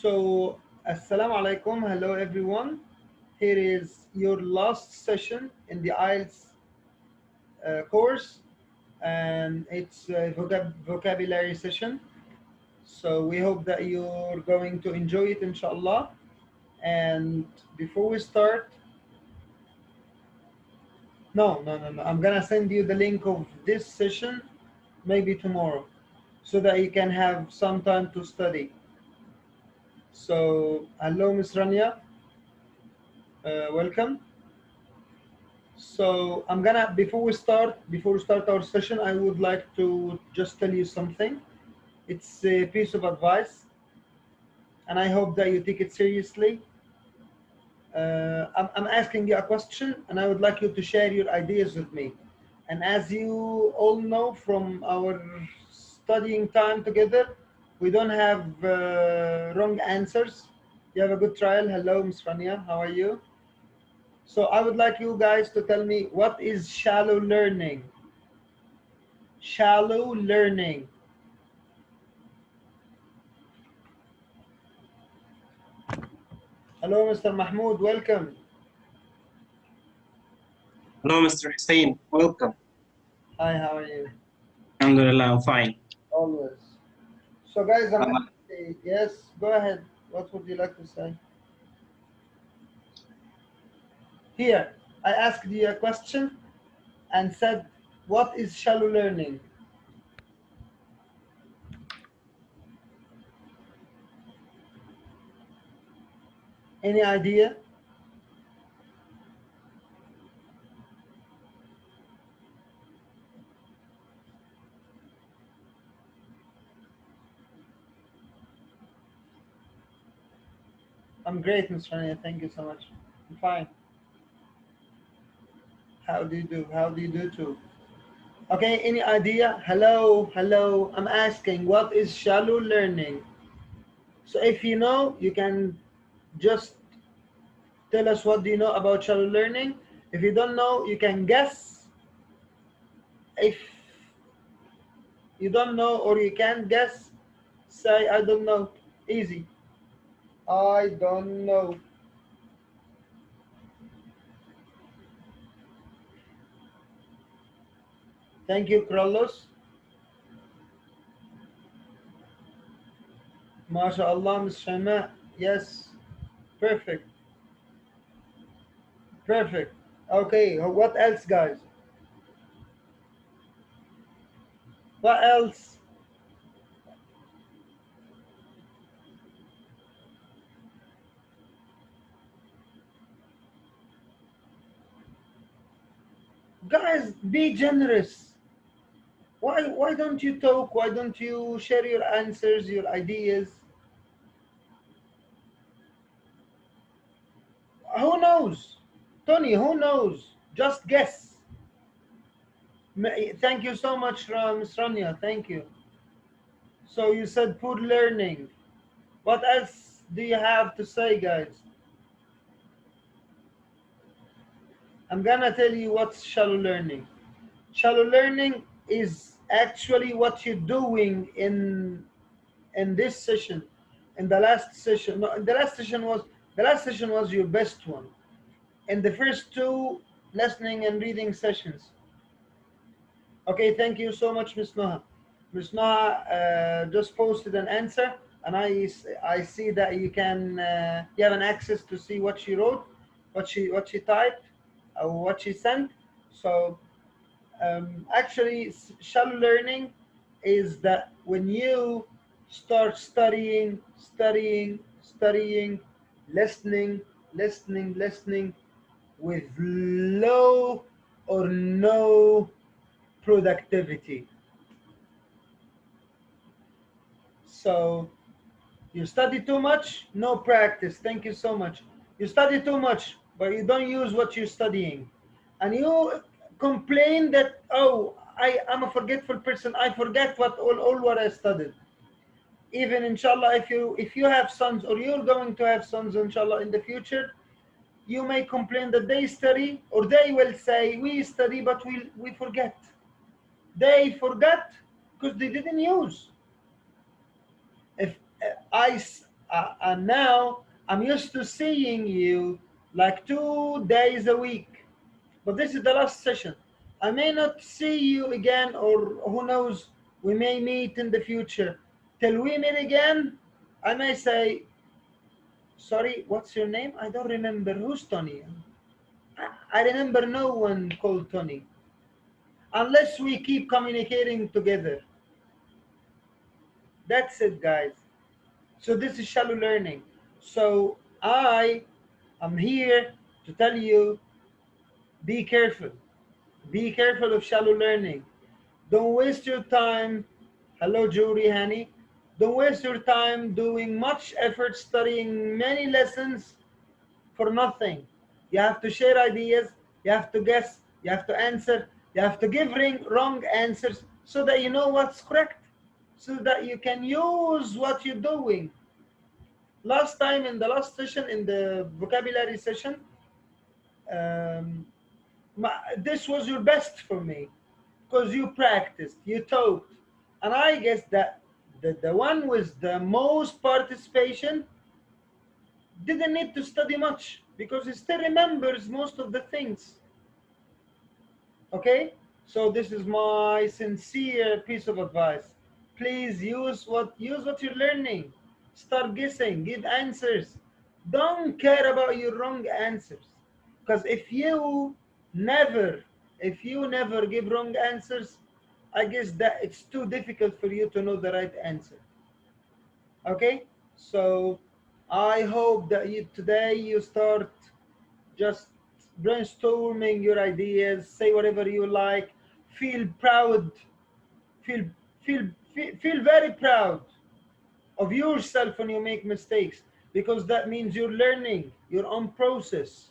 So, Assalamu alaikum, hello everyone. Here is your last session in the Ielts course, and it's a vocabulary session. So, we hope that you're going to enjoy it, inshallah. And before we start, no, I'm gonna send you the link of this session maybe tomorrow so that you can have some time to study. So, hello, Miss Rania, welcome. So I'm gonna before we start our session, I would like to just tell you something. It's a piece of advice, and I hope that you take it seriously. I'm asking you a question, and I would like you to share your ideas with me. And as you all know from our studying time together, we don't have wrong answers. You have a good trial. Hello, Ms. Rania. How are you? So I would like you guys to tell me what is shallow learning. Shallow learning. Hello, Mr. Mahmoud. Welcome. Hello, Mr. Hussein. Welcome. Hi, how are you? Alhamdulillah, I'm fine. Always. So, guys, I'm Uh, gonna say yes. Go ahead. What would you like to say? Here, I asked you a question and said, "What is shallow learning?" Any idea? I'm great, Ms. Rania. Thank you so much. I'm fine. How do you do? How do you do too? Okay, any idea? Hello, hello. I'm asking, what is shallow learning? So if you know, you can just tell us what do you know about shallow learning. If you don't know, you can guess. If you don't know or you can't guess, say I don't know. Easy. I don't know. Thank you, Carlos. MashaAllah, Ms. Shama. Yes. Perfect. Perfect. Okay, what else, guys? What else? Guys, be generous. Why don't you talk? Why don't you share your answers, your ideas? Who knows? Tony, who knows? Just guess. Thank you so much, Ms. Rania. Thank you. So you said poor learning. What else do you have to say, guys? I'm gonna tell you what's shallow learning. Shallow learning is actually what you're doing in this session. In the last session, no, the last session was your best one. In the first two listening and reading sessions. Okay, thank you so much, Ms. Noha. Ms. Noha just posted an answer, and I see that you have an access to see what she wrote, what she typed, what she sent. So actually, shallow learning is that when you start studying, listening with low or no productivity. So you study too much, no practice. Thank you so much. You study too much, but you don't use what you're studying. And you complain that, oh, I'm a forgetful person. I forget all what I studied. Even inshallah, if you have sons or you're going to have sons inshallah in the future, you may complain that they study, or they will say we study but we forget. They forgot because they didn't use. If I And now I'm used to seeing you like 2 days a week. But this is the last session. I may not see you again, or who knows, we may meet in the future. Till we meet again, I may say, sorry, what's your name? I don't remember. Who's Tony? I remember no one called Tony. Unless we keep communicating together. That's it, guys. So this is shallow learning. So I am here to tell you, be careful. Be careful of shallow learning. Don't waste your time. Hello, Juri Hani. Don't waste your time doing much effort studying many lessons for nothing. You have to share ideas, you have to guess, you have to answer, you have to give wrong answers so that you know what's correct, so that you can use what you're doing. Last time in the last session, in the vocabulary session, um, this was your best for me because you practiced, you talked, and I guess that the one with the most participation didn't need to study much because he still remembers most of the things. Okay, so this is my sincere piece of advice. Please use what you're learning. Start guessing, give answers. Don't care about your wrong answers, because never if you never give wrong answers, I guess that it's too difficult for you to know the right answer. Okay, so I hope that today you start just brainstorming your ideas, say whatever you like, feel proud, feel feel very proud of yourself when you make mistakes, because that means you're learning your own process.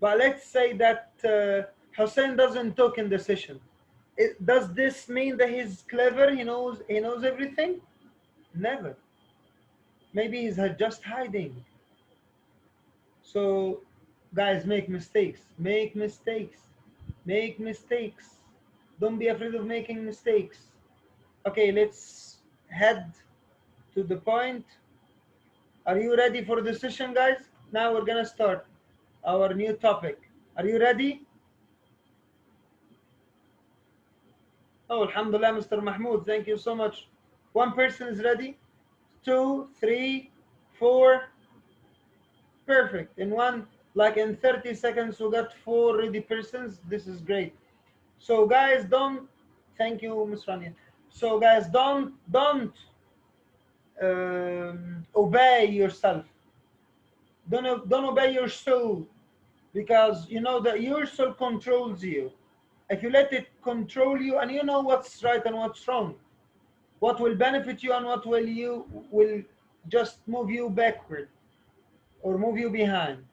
But let's say that Hussein doesn't talk in the session. Does this mean that he's clever? He knows everything? Never. Maybe he's just hiding. So, guys, make mistakes. Make mistakes. Make mistakes. Don't be afraid of making mistakes. Okay, let's head to the point. Are you ready for the session, guys? Now we're gonna start our new topic. Are you ready? Oh, Alhamdulillah, Mr. Mahmoud. Thank you so much. One person is ready. 2, 3, 4. Perfect. In 30 seconds, we got 4 ready persons. This is great. So guys, don't. Thank you, Ms. Rania. So guys, don't obey yourself. Don't obey your soul, because you know that your soul controls you. If you let it control you, and you know what's right and what's wrong, what will benefit you and what will just move you backward or move you behind.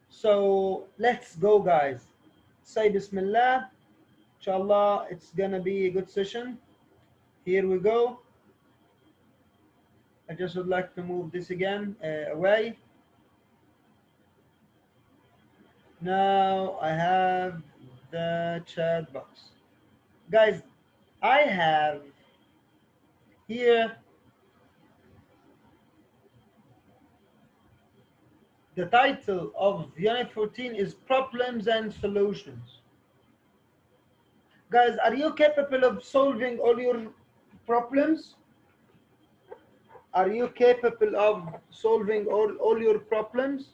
So let's go, guys. Say Bismillah. Inshallah, it's gonna be a good session. Here we go. I just would like to move this again away. Now I have the chat box. Guys, I have here the title of Unit 14 is Problems and Solutions. Guys, are you capable of solving all your problems? Are you capable of solving all your problems?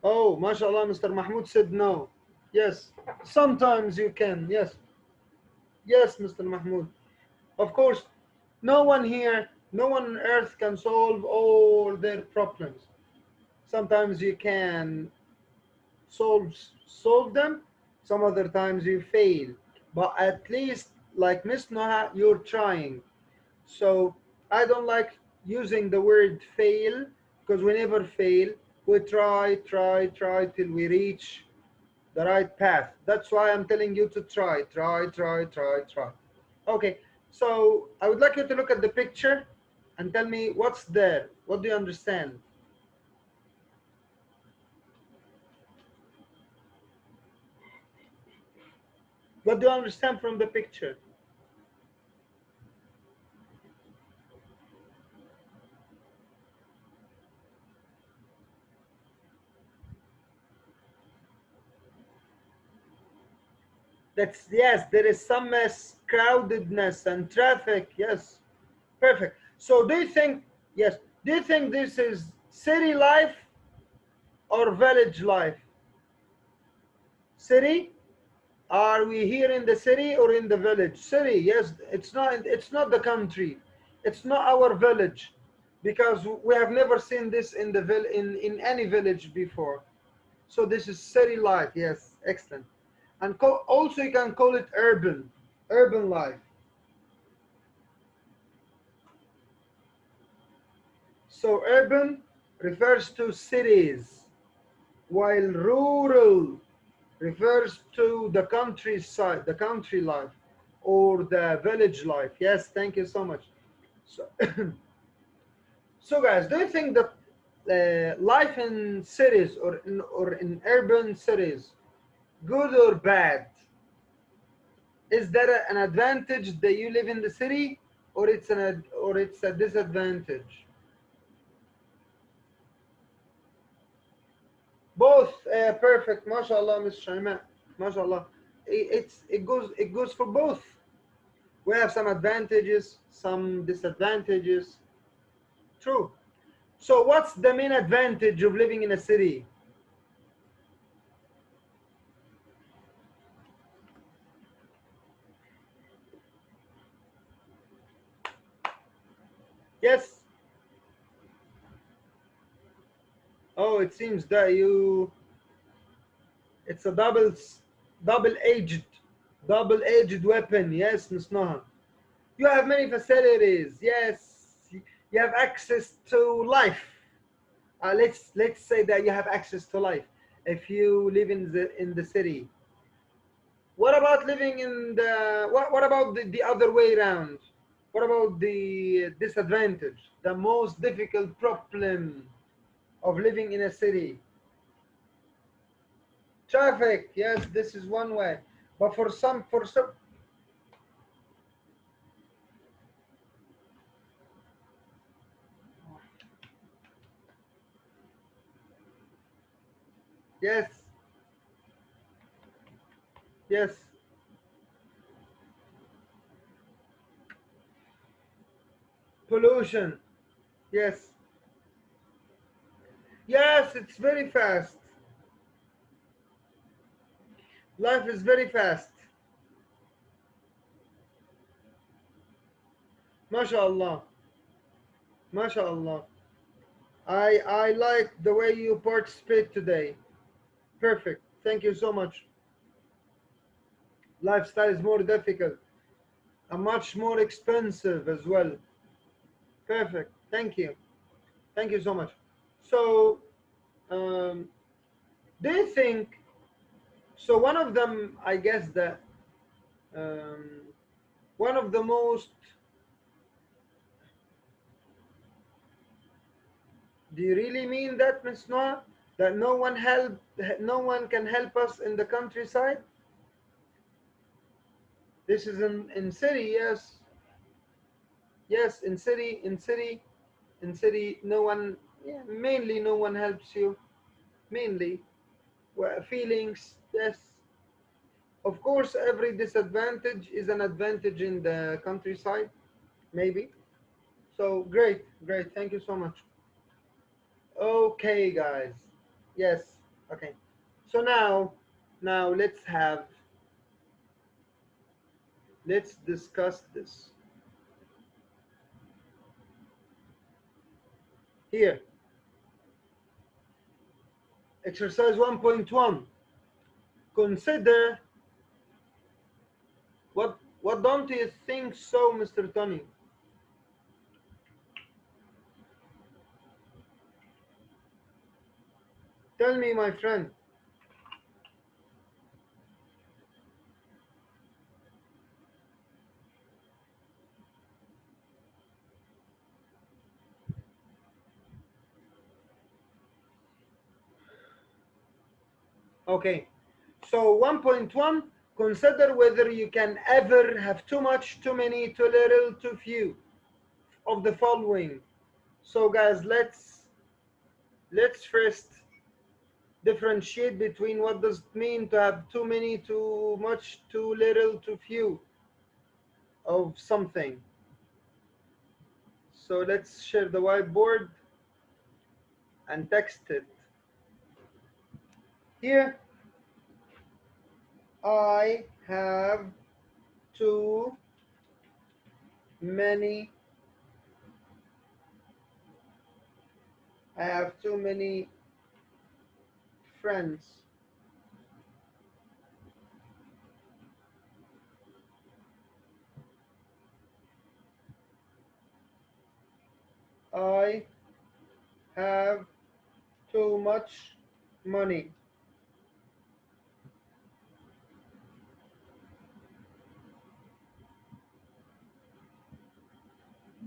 Oh, mashallah, Mr. Mahmoud said no. Yes, sometimes you can. Yes, yes, Mr. Mahmoud. Of course, no one here, no one on earth can solve all their problems. Sometimes you can solve them, some other times you fail. But at least, like Miss Noha, you're trying. So I don't like using the word fail, because we never fail. We try till we reach the right path. That's why I'm telling you to try. Okay, so I would like you to look at the picture and tell me what's there. What do you understand? What do you understand from the picture? That's, yes, there is some crowdedness and traffic. Yes, perfect. So do you think, yes, do you think this is city life or village life? City? Are we here in the city or in the village? City, yes. It's not the country. It's not our village, because we have never seen this in the in any village before. So this is city life. Yes, excellent. And also you can call it urban life. So urban refers to cities, while rural refers to the countryside, the country life, or the village life. Yes, thank you so much. So, so guys, do you think that life in cities or in urban cities, good or bad? Is there an advantage that you live in the city, or it's a disadvantage? Both. Perfect. MashaAllah, Ms. Shaima. MashaAllah. It goes for both. We have some advantages, some disadvantages. True. So what's the main advantage of living in a city? Yes. Oh, it seems that it's a double-edged, double-edged weapon. Yes, Ms. Noha. You have many facilities. Yes. You have access to life. Let's say that you have access to life if you live in the city. What about living in what about the other way around? What about the disadvantage, the most difficult problem of living in a city? Traffic. Yes, this is one way. But for some, yes, yes, pollution. Yes, yes, it's very fast. Life is very fast. MashaAllah. MashaAllah. I like the way you participate today. Perfect. Thank you so much. Lifestyle is more difficult and much more expensive as well. Perfect. Thank you. Thank you so much. So, um, do you think so? One of them, I guess that um, one of the most. Do you really mean that, Miss Noah? That no one can help us in the countryside? This is in city, yes, yes, in city, no one, yeah, mainly no one helps you. Mainly, well, feelings, yes. Of course, every disadvantage is an advantage in the countryside, maybe. So great, great. Thank you so much. Okay, guys. Yes. Okay. So now let's discuss this here. Exercise 1.1. Consider what don't you think so, Mr. Tony? Tell me, my friend. Okay. So 1.1, consider whether you can ever have too much, too many, too little, too few of the following. So guys, let's first differentiate between what does it mean to have too many, too much, too little, too few of something. So let's share the whiteboard and text it. Here, I have too many, I have too many friends. I have too much money.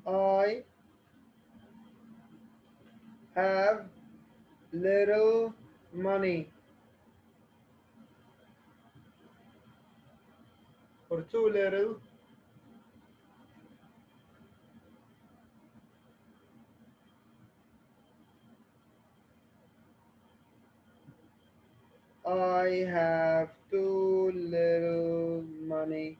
I have little money, or too little. I have too little money.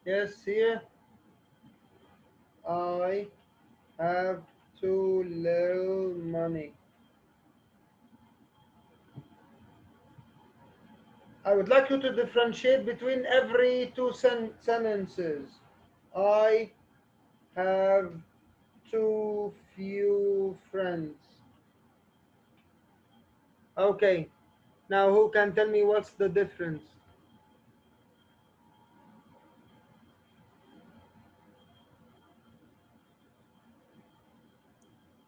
Yes, here. I have too little money. I would like you to differentiate between every two sentences. I have too few friends. Okay, now who can tell me what's the difference?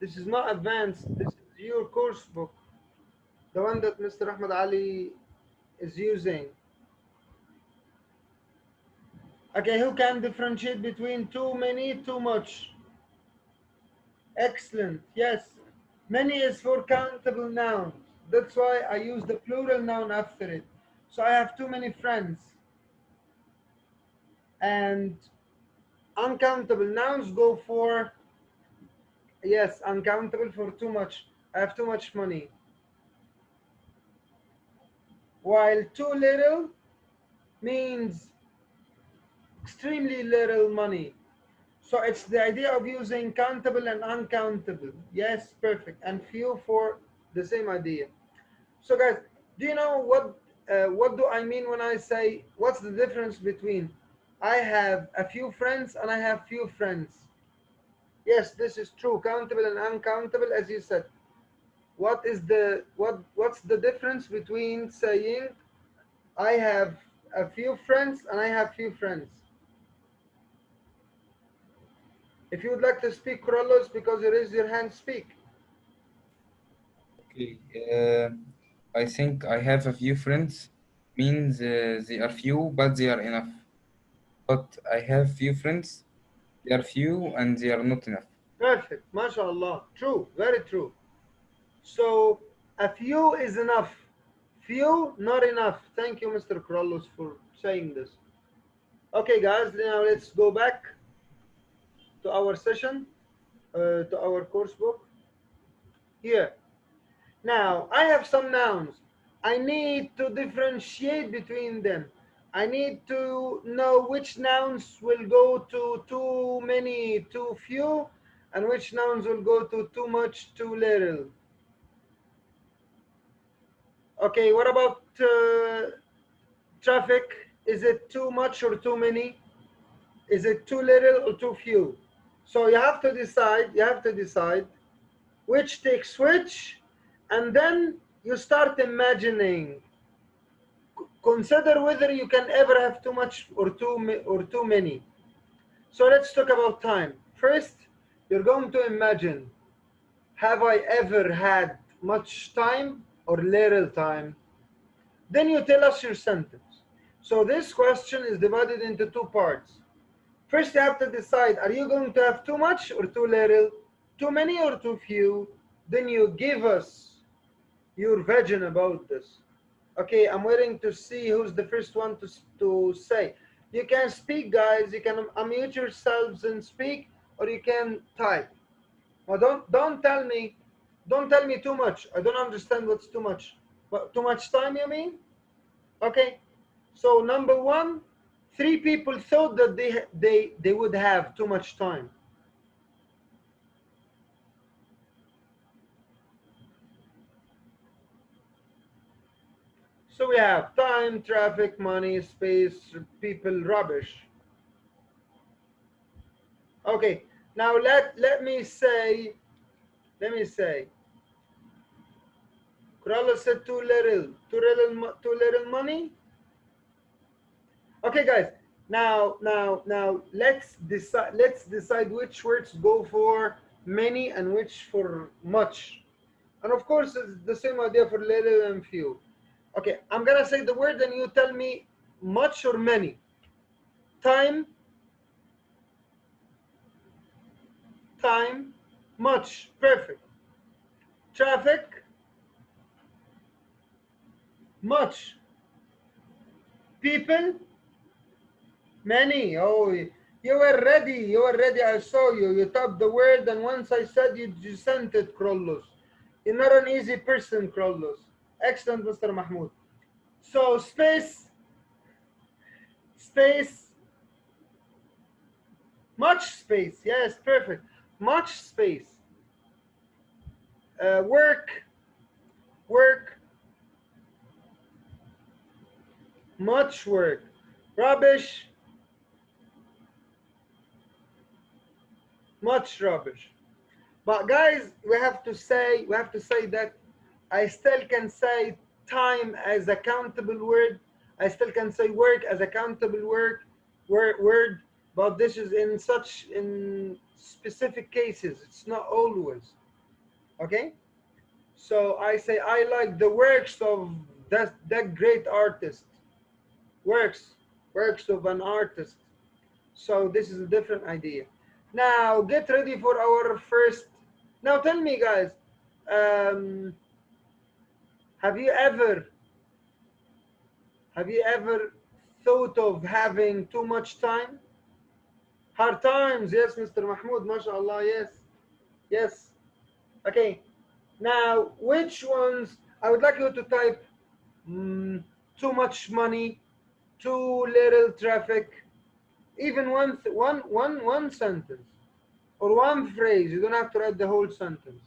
This is not advanced, this is your course book, the one that Mr. Ahmed Ali is using. Okay, who can differentiate between too many, too much? Excellent, yes. Many is for countable nouns. That's why I use the plural noun after it. So I have too many friends. And uncountable nouns go for, yes, uncountable for too much. I have too much money. While too little means extremely little money. So it's the idea of using countable and uncountable. Yes, perfect. And few for the same idea. So guys, do you know what do I mean when I say what's the difference between I have a few friends and I have few friends? Yes, this is true. Countable and uncountable, as you said. What's the difference between saying I have a few friends and I have few friends? If you would like to speak, Carlos, because you raised your hand, speak. Okay, I think I have a few friends means they are few, but they are enough. But I have few friends, they are few and they are not enough. Perfect. MashaAllah. True. Very true. So a few is enough. Few, not enough. Thank you, Mr. Carlos, for saying this. Okay, guys, now let's go back to our session, to our course book. Here. Now, I have some nouns. I need to differentiate between them. I need to know which nouns will go to too many, too few, and which nouns will go to too much, too little. Okay, what about traffic? Is it too much or too many? Is it too little or too few? So you have to decide which takes which, and then you start imagining. Consider whether you can ever have too much or too many. So let's talk about time. First, you're going to imagine, have I ever had much time or little time? Then you tell us your sentence. So this question is divided into two parts. First, you have to decide, are you going to have too much or too little, too many or too few? Then you give us your vision about this. Okay, I'm waiting to see who's the first one to say. You can speak, guys. You can unmute yourselves and speak, or you can type. Now, don't tell me too much. I don't understand what's too much. What, too much time, you mean? Okay. So number one, three people thought that they would have too much time. So we have time, traffic, money, space, people, rubbish. Okay. Now let me say. Corella said too little money. Okay, guys. Now let's decide which words go for many and which for much. And of course, it's the same idea for little and few. Okay, I'm gonna say the word and you tell me much or many. Time, much, perfect. Traffic, much. People, many. Oh, you were ready. You were ready. I saw you. You typed the word, and once I said you sent it, Krollos. You're not an easy person, Krollos. Excellent, Mr. Mahmoud. So space, much space. Yes, perfect. Much space. Work, much work. Rubbish, much rubbish. But guys, we have to say that I still can say time as a countable word. I still can say work as a countable word, but this is in specific cases. It's not always. Okay? So I say I like the works of that great artist. Works of an artist. So this is a different idea. Now get ready for our first. Now tell me, guys, um, have you ever thought of having too much time? Hard times, yes, Mr. Mahmoud, mashallah, yes, yes. Okay. Now, which ones? I would like you to type too much money, too little traffic, even one sentence or one phrase. You don't have to write the whole sentence.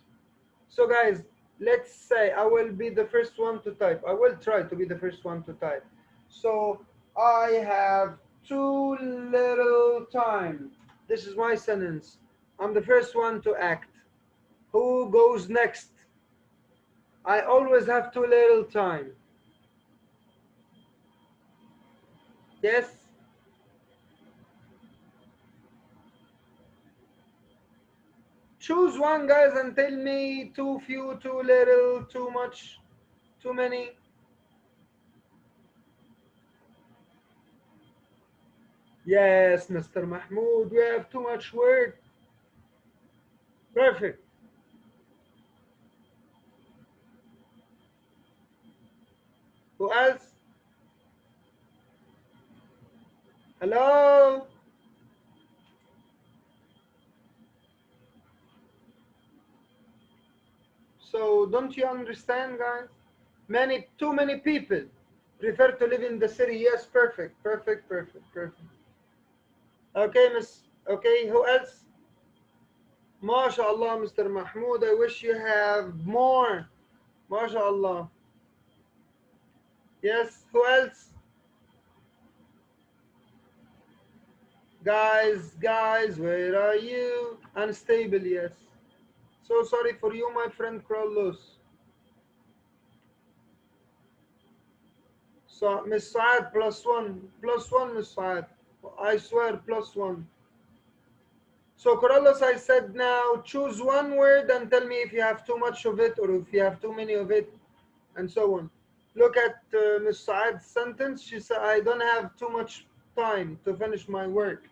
So guys, let's say I will be the first one to type. I will try to be the first one to type. So I have too little time. This is my sentence. I'm the first one to act. Who goes next? I always have too little time. Yes? Choose one, guys, and tell me too few, too little, too much, too many. Yes, Mr. Mahmoud, we have too much work. Perfect. Who else? Hello? So don't you understand, guys? Too many people prefer to live in the city. Yes, perfect. Okay, miss. Okay, who else? MashaAllah, Mr. Mahmoud. I wish you have more. MashaAllah. Yes, who else? Guys, where are you? Unstable, yes. So sorry for you, my friend Carlos. So, Miss Saad, +1, Miss Saad. I swear, +1. So, Carlos, I said now choose one word and tell me if you have too much of it or if you have too many of it, and so on. Look at Ms. Saad's sentence. She said, I don't have too much time to finish my work.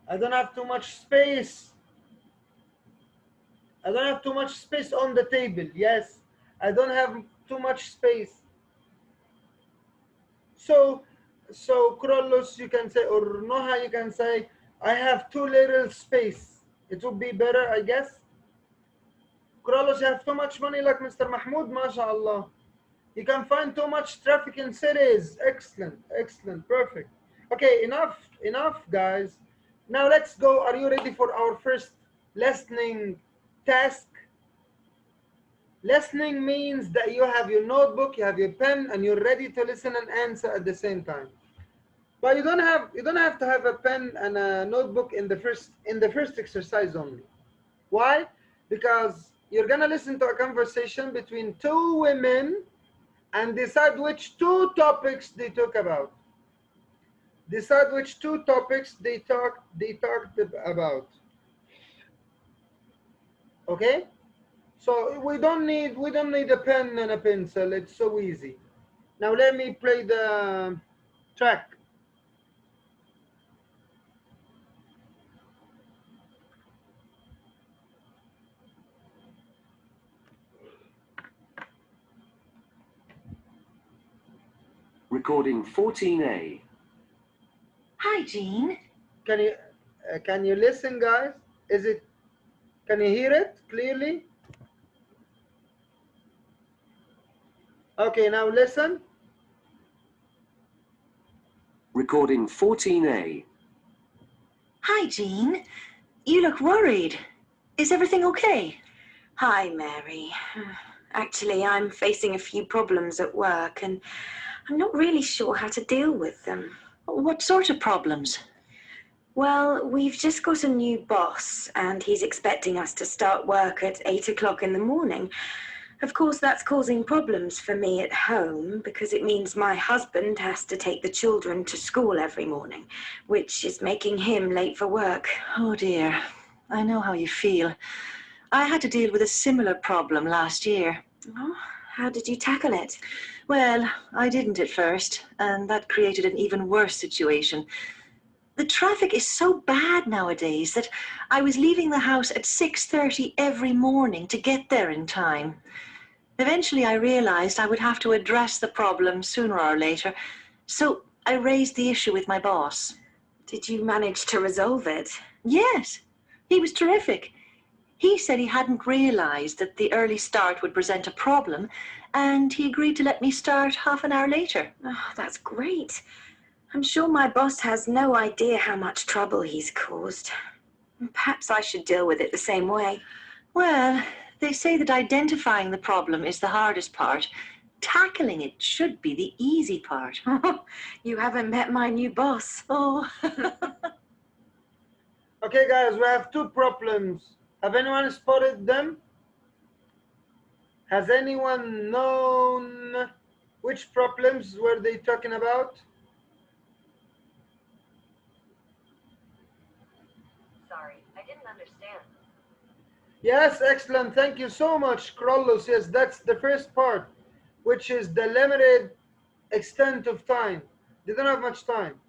I don't have too much space. I don't have too much space on the table. Yes, I don't have too much space. So Krollos, you can say, or Noha, you can say, I have too little space. It would be better, I guess. Krollos, you have too much money like Mr. Mahmoud, mashallah. You can find too much traffic in cities. Excellent, excellent, perfect. Okay, enough, guys. Now let's go. Are you ready for our first listening task? Listening means that you have your notebook, you have your pen, and you're ready to listen and answer at the same time. But you don't have to have a pen and a notebook in the first exercise only. Why? Because you're gonna listen to a conversation between two women and decide which two topics they talk about. Decide which two topics they talked about. Okay? So we don't need a pen and a pencil. It's so easy. Now let me play the track. Recording 14A. Hi, Jean. Can you listen, guys? Can you hear it clearly? Okay, now listen. Recording 14A. Hi, Jean. You look worried. Is everything okay? Hi, Mary. Actually, I'm facing a few problems at work, and I'm not really sure how to deal with them. What sort of problems? Well, we've just got a new boss, and he's expecting us to start work at 8 o'clock in the morning. Of course, that's causing problems for me at home because it means my husband has to take the children to school every morning, which is making him late for work. Oh dear, I know how you feel. I had to deal with a similar problem last year. Oh, how did you tackle it? Well, I didn't at first, and that created an even worse situation. The traffic is so bad nowadays that I was leaving the house at 6:30 every morning to get there in time. Eventually, I realized I would have to address the problem sooner or later, so I raised the issue with my boss. Did you manage to resolve it? Yes, he was terrific. He said he hadn't realized that the early start would present a problem, and he agreed to let me start half an hour later. Oh, that's great. I'm sure my boss has no idea how much trouble he's caused. Perhaps I should deal with it the same way. Well, they say that identifying the problem is the hardest part. Tackling it should be the easy part. You haven't met my new boss. Oh. Okay, guys, we have two problems. Have anyone spotted them? Has anyone known which problems were they talking about? Sorry, I didn't understand. Yes, excellent. Thank you so much, Krollos. Yes, that's the first part, which is the limited extent of time. They don't have much time.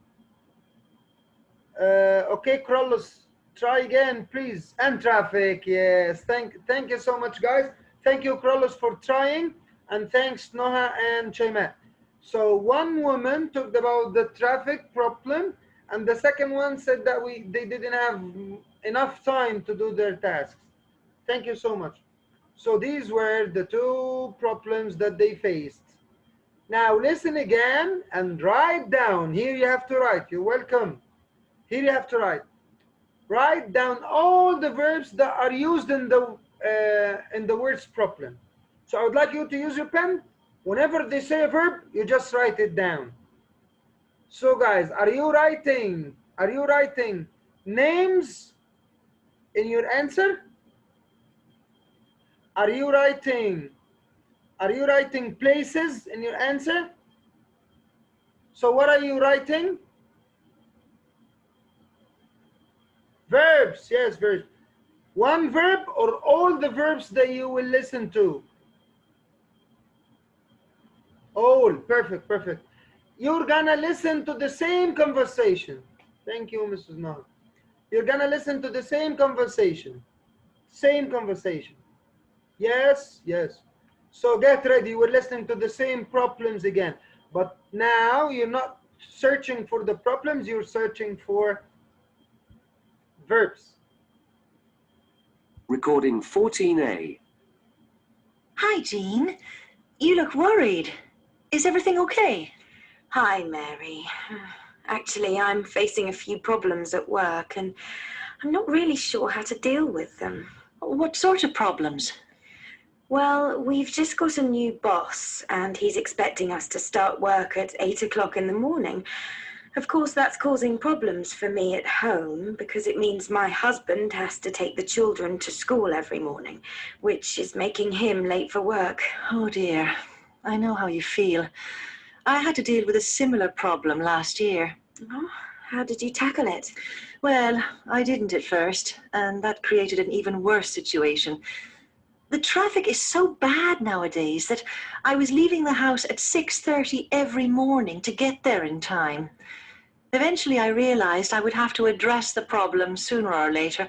Okay, Krollos, try again, please. And traffic, yes. Thank you so much, guys. Thank you, Krollos, for trying, and thanks, Noha and Chaymat. So one woman talked about the traffic problem, and the second one said that they didn't have enough time to do their tasks. Thank you so much. So these were the two problems that they faced. Now listen again and write down. Here you have to write. You're welcome. Here you have to write. Write down all the verbs that are used in the words problem. So I would like you to use your pen. Whenever they say a verb, you just write it down. So guys, are you writing names in your answer? Are you writing places in your answer? So what are you writing? Verbs, yes, verbs. One verb or all the verbs that you will listen to? All. Perfect, perfect. You're gonna listen to the same conversation. Thank you, Mrs. Noh. You're gonna listen to the same conversation. Same conversation. Yes, yes. So get ready. We're listening to the same problems again. But now you're not searching for the problems, you're searching for verbs. Recording 14A. Hi, Jean. You look worried. Is everything okay? Hi, Mary. Actually, I'm facing a few problems at work and I'm not really sure how to deal with them. What sort of problems? Well, we've just got a new boss and he's expecting us to start work at 8 o'clock in the morning. Of course, that's causing problems for me at home because it means my husband has to take the children to school every morning, which is making him late for work. Oh, dear. I know how you feel. I had to deal with a similar problem last year. Oh, how did you tackle it? Well, I didn't at first, and that created an even worse situation. The traffic is so bad nowadays that I was leaving the house at 6:30 every morning to get there in time. Eventually, I realized I would have to address the problem sooner or later,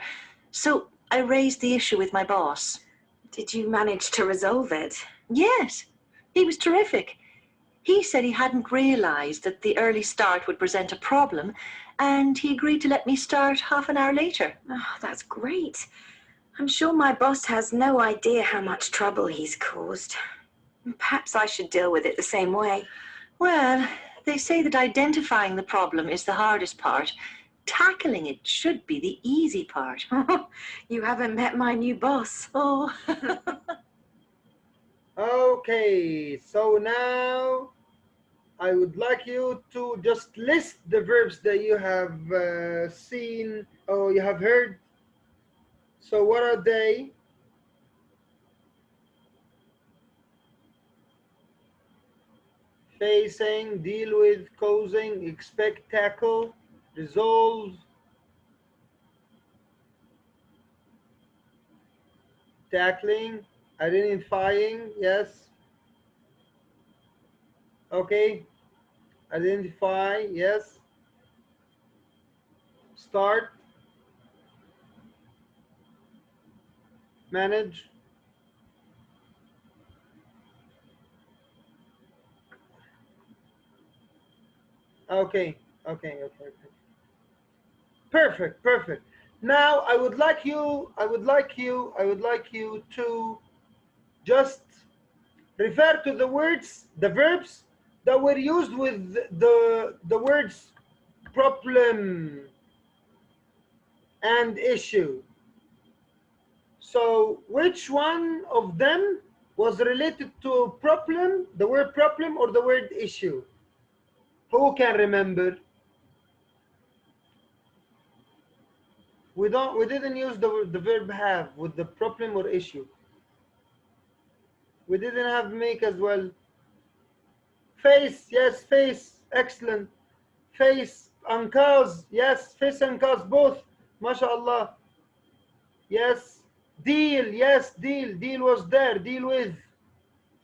so I raised the issue with my boss. Did you manage to resolve it? Yes, he was terrific. He said he hadn't realized that the early start would present a problem, and he agreed to let me start half an hour later. Oh, that's great. I'm sure my boss has no idea how much trouble he's caused. Perhaps I should deal with it the same way. Well, they say that identifying the problem is the hardest part. Tackling it should be the easy part. You haven't met my new boss. Oh. Okay, so now I would like you to just list the verbs that you have seen or you have heard. So what are they? Facing, deal with, causing, expect, tackle, resolve, tackling, identifying, yes. Okay, identify, yes. Start, manage, okay. Perfect, perfect. Now I would like you to just refer to the words, the verbs that were used with the words problem and issue. So which one of them was related to problem, the word problem or the word issue? Who can remember? We didn't use the verb have with the problem or issue. We didn't have make as well. Face, yes, face, excellent. Face and cause, yes, face and cause both, mashallah. Yes, deal, yes, deal was there, deal with.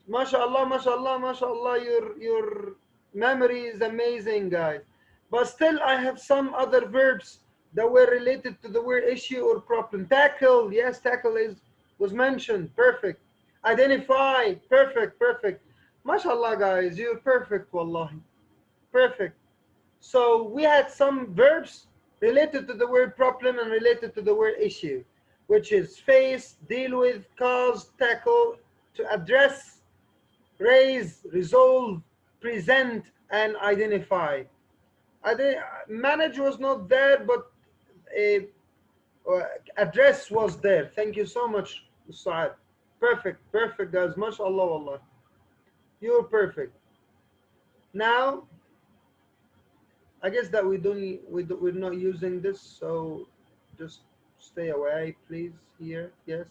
Mashallah, mashallah, mashallah, your memory is amazing, guys. But still, I have some other verbs that were related to the word issue or problem. Tackle, yes, tackle was mentioned, perfect. Identify, perfect, perfect. Mashallah, guys, you're perfect, wallahi. Perfect. So we had some verbs related to the word problem and related to the word issue, which is face, deal with, cause, tackle, to address, raise, resolve, present, and identify. Manage was not there, but address was there. Thank you so much, Saad. Perfect, perfect, guys. MashaAllah, Allah. You're perfect. Now, I guess that we're not using this, so just stay away, please. Here, yes.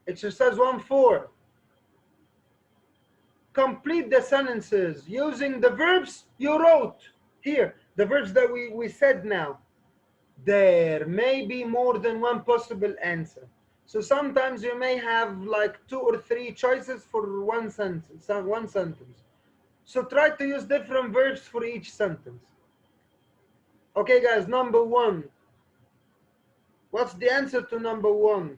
Exercise 1-4. Complete the sentences using the verbs you wrote here. The verbs that we said now. There may be more than one possible answer. So sometimes you may have like 2 or 3 choices for one sentence. So try to use different verbs for each sentence. Okay, guys, number 1. What's the answer to number 1?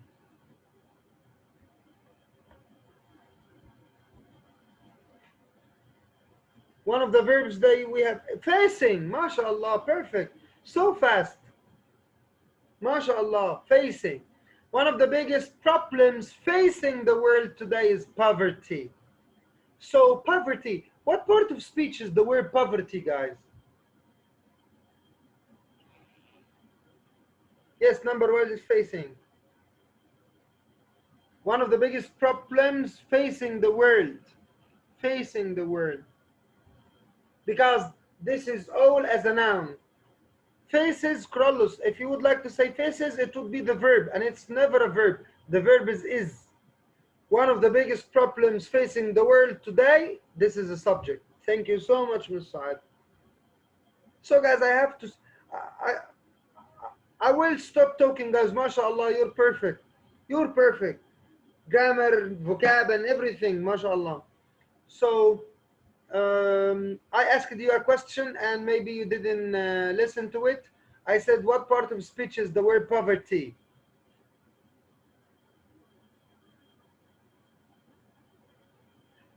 One of the verbs that we have, facing, mashallah, perfect. So fast. MashaAllah, facing. One of the biggest problems facing the world today is poverty. So poverty, what part of speech is the word poverty, guys? Yes, number 1 is facing. One of the biggest problems facing the world. Facing the world. Because this is all as a noun. Faces, Krolus. If you would like to say faces, it would be the verb, and it's never a verb. The verb is. One of the biggest problems facing the world today, this is a subject. Thank you so much, Ms. Saad. So guys, I have to, I will stop talking, guys. MashaAllah, you're perfect. You're perfect. Grammar, vocab, and everything, MashaAllah. So, I asked you a question and maybe you didn't listen to it. I said, what part of speech is the word poverty?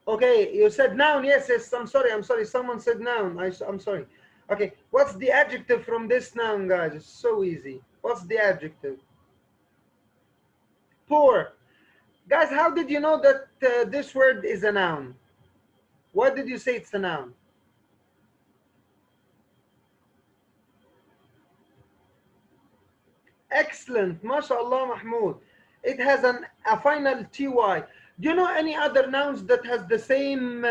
Okay, you said noun. Yes, yes, I'm sorry. Someone said noun. I'm sorry. Okay, what's the adjective from this noun, guys? It's so easy. What's the adjective? Poor. Guys, how did you know that this word is a noun? Why did you say it's a noun? Excellent, mashallah, Mahmoud. It has a final ty. Do you know any other nouns that has the same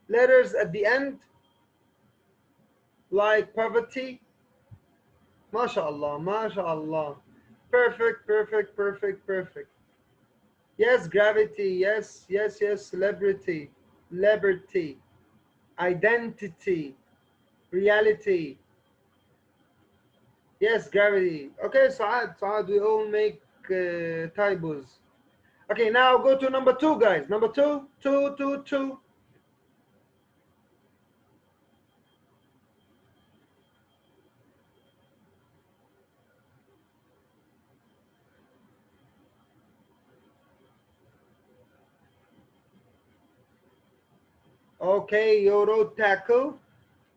letters at the end? Like poverty? Mashallah, mashallah. Perfect, perfect, perfect, perfect. Yes, gravity. Yes, yes, yes. Celebrity, liberty, identity, reality. Yes, gravity. Okay, Saad, we all make typos. Okay, now go to number 2, guys. Number 2, 2, 2, 2. Okay, you wrote tackle.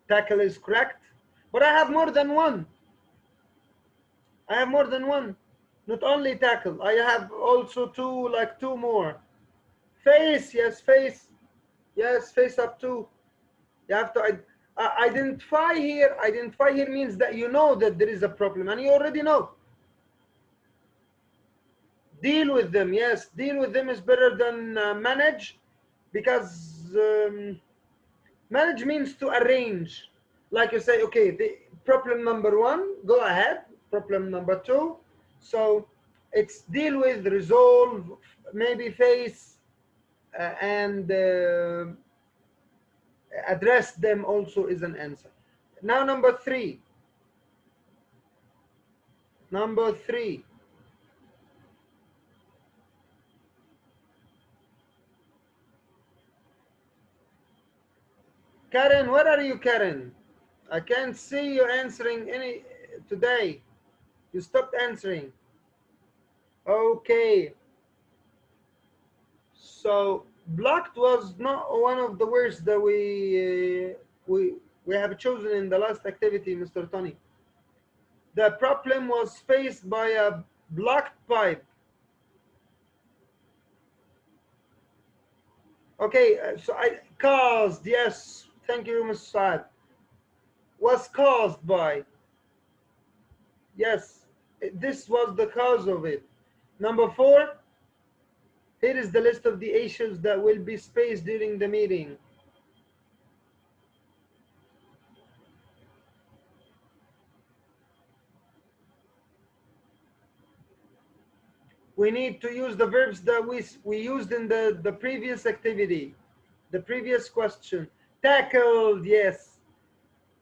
Tackle is correct. But I have more than one. I have more than one. Not only tackle. I have also two more. Face, yes, face. Yes, face up too. You have to identify here. Identify here means that you know that there is a problem and you already know. Deal with them. Yes, deal with them is better than manage, because manage means to arrange. Like you say, okay, the problem number 1, go ahead. Problem number 2. So it's deal with, resolve, maybe face, and address them also is an answer. Now number 3. Number 3. Karen, where are you, Karen? I can't see you answering any today. You stopped answering. Okay. So blocked was not one of the words that we have chosen in the last activity, Mr. Tony. The problem was faced by a blocked pipe. Okay, so I caused, yes, thank you, Mr. Saad. Was caused by. Yes, this was the cause of it. Number 4, here is the list of the issues that will be spaced during the meeting. We need to use the verbs that we used in the previous activity, the previous question. Tackled, yes.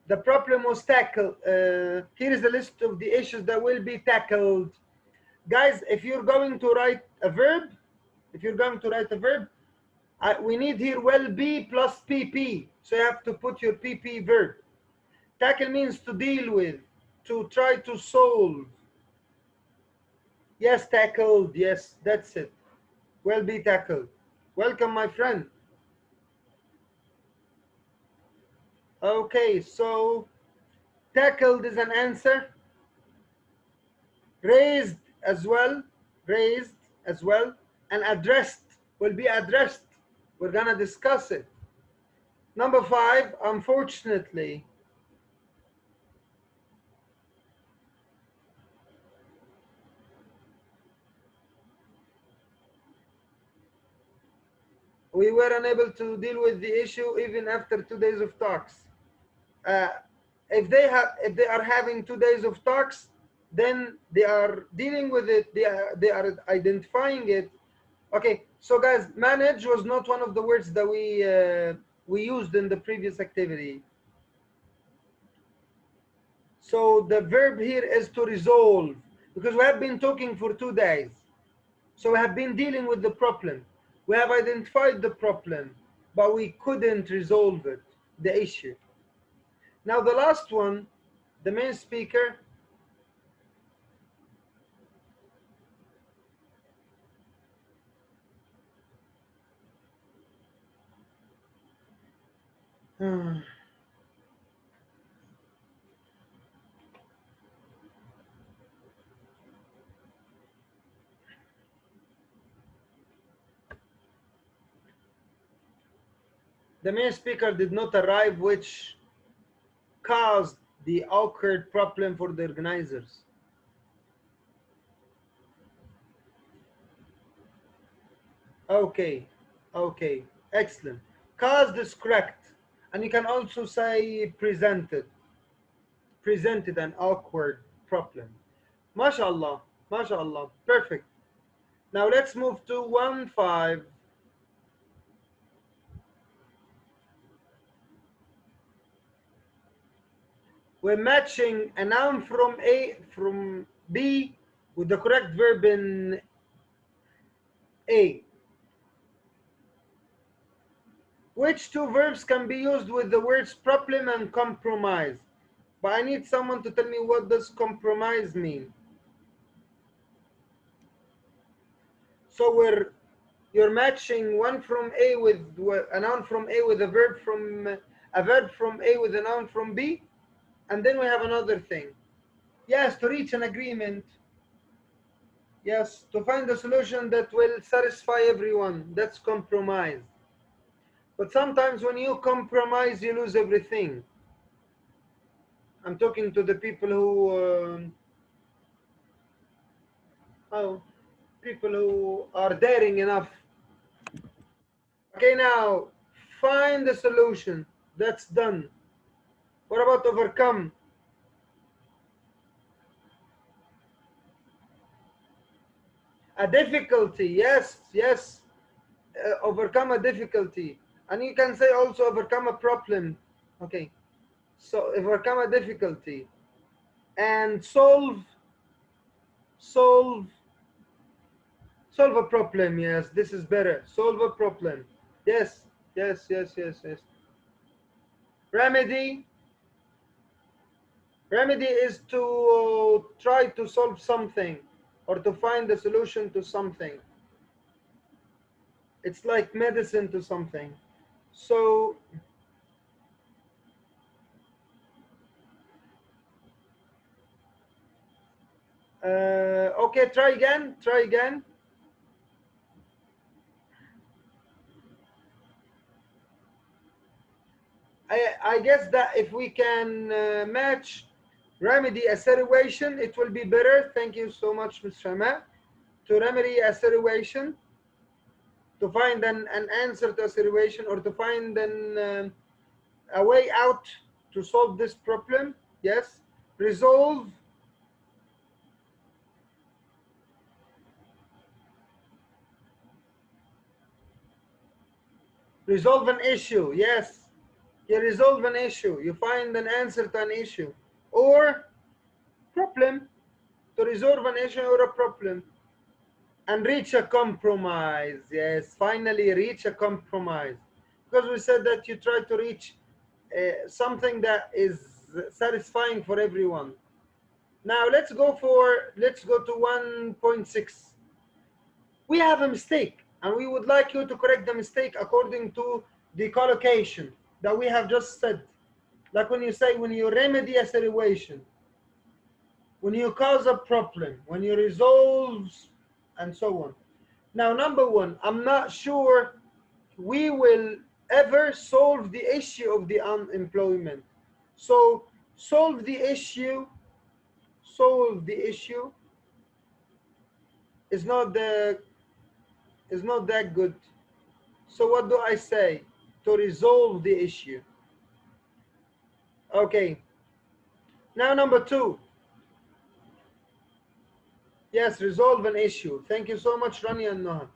The problem was tackled. Here is a list of the issues that will be tackled. Guys, if you're going to write a verb, we need here will be plus PP. So you have to put your PP verb. Tackle means to deal with, to try to solve. Yes, tackled. Yes, that's it. Will be tackled. Welcome, my friend. Okay, so tackled is an answer. Raised as well, and addressed will be addressed. We're gonna discuss it. Number 5, unfortunately. We were unable to deal with the issue even after 2 days of talks. If they are having 2 days of talks, then they are dealing with it. They are identifying it. Okay, so guys, manage was not one of the words that we used in the previous activity. So the verb here is to resolve, because we have been talking for 2 days. So we have been dealing with the problem. We have identified the problem, but we couldn't resolve it, the issue. Now the last one, the main speaker. The main speaker did not arrive, which caused the awkward problem for the organizers. Okay, excellent. Caused is correct. And you can also say presented an awkward problem. MashaAllah, MashaAllah, perfect. Now let's move to 1-5. We're matching a noun from B with the correct verb in A. Which 2 verbs can be used with the words problem and compromise? But I need someone to tell me, what does compromise mean? So you're matching one from A with a noun from A with a verb from A with a noun from B, and then we have another thing. Yes, to reach an agreement. Yes, to find a solution that will satisfy everyone. That's compromise. But sometimes when you compromise, you lose everything. I'm talking to the people who people who are daring enough. Okay, now find the solution. That's done. What about overcome? A difficulty. Yes. Overcome a difficulty. And you can say also overcome a problem. Okay, so overcome a difficulty. And solve a problem. Yes, this is better. Solve a problem. Yes. Remedy is to try to solve something or to find a solution to something. It's like medicine to something. So okay, try again. I guess that if we can match remedy a situation, it will be better. Thank you so much, Ms. Shama. To remedy a situation, to find an answer to a situation, or to find a way out to solve this problem. Yes. Resolve. Resolve an issue. Yes. You resolve an issue. You find an answer to an issue. Or problem. To resolve an issue or a problem. And reach a compromise. Yes, finally reach a compromise. Because we said that you try to reach something that is satisfying for everyone. Now let's go to 1.6. We have a mistake and we would like you to correct the mistake according to the collocation that we have just said. Like when you say, when you remedy a situation, when you cause a problem, when you resolve, and so on. Now, number one, I'm not sure we will ever solve the issue of the unemployment. So, solve the issue is not that good. So what do I say? To resolve the issue. Okay. Now number two. Yes, resolve an issue. Thank you so much, Rani and Noha.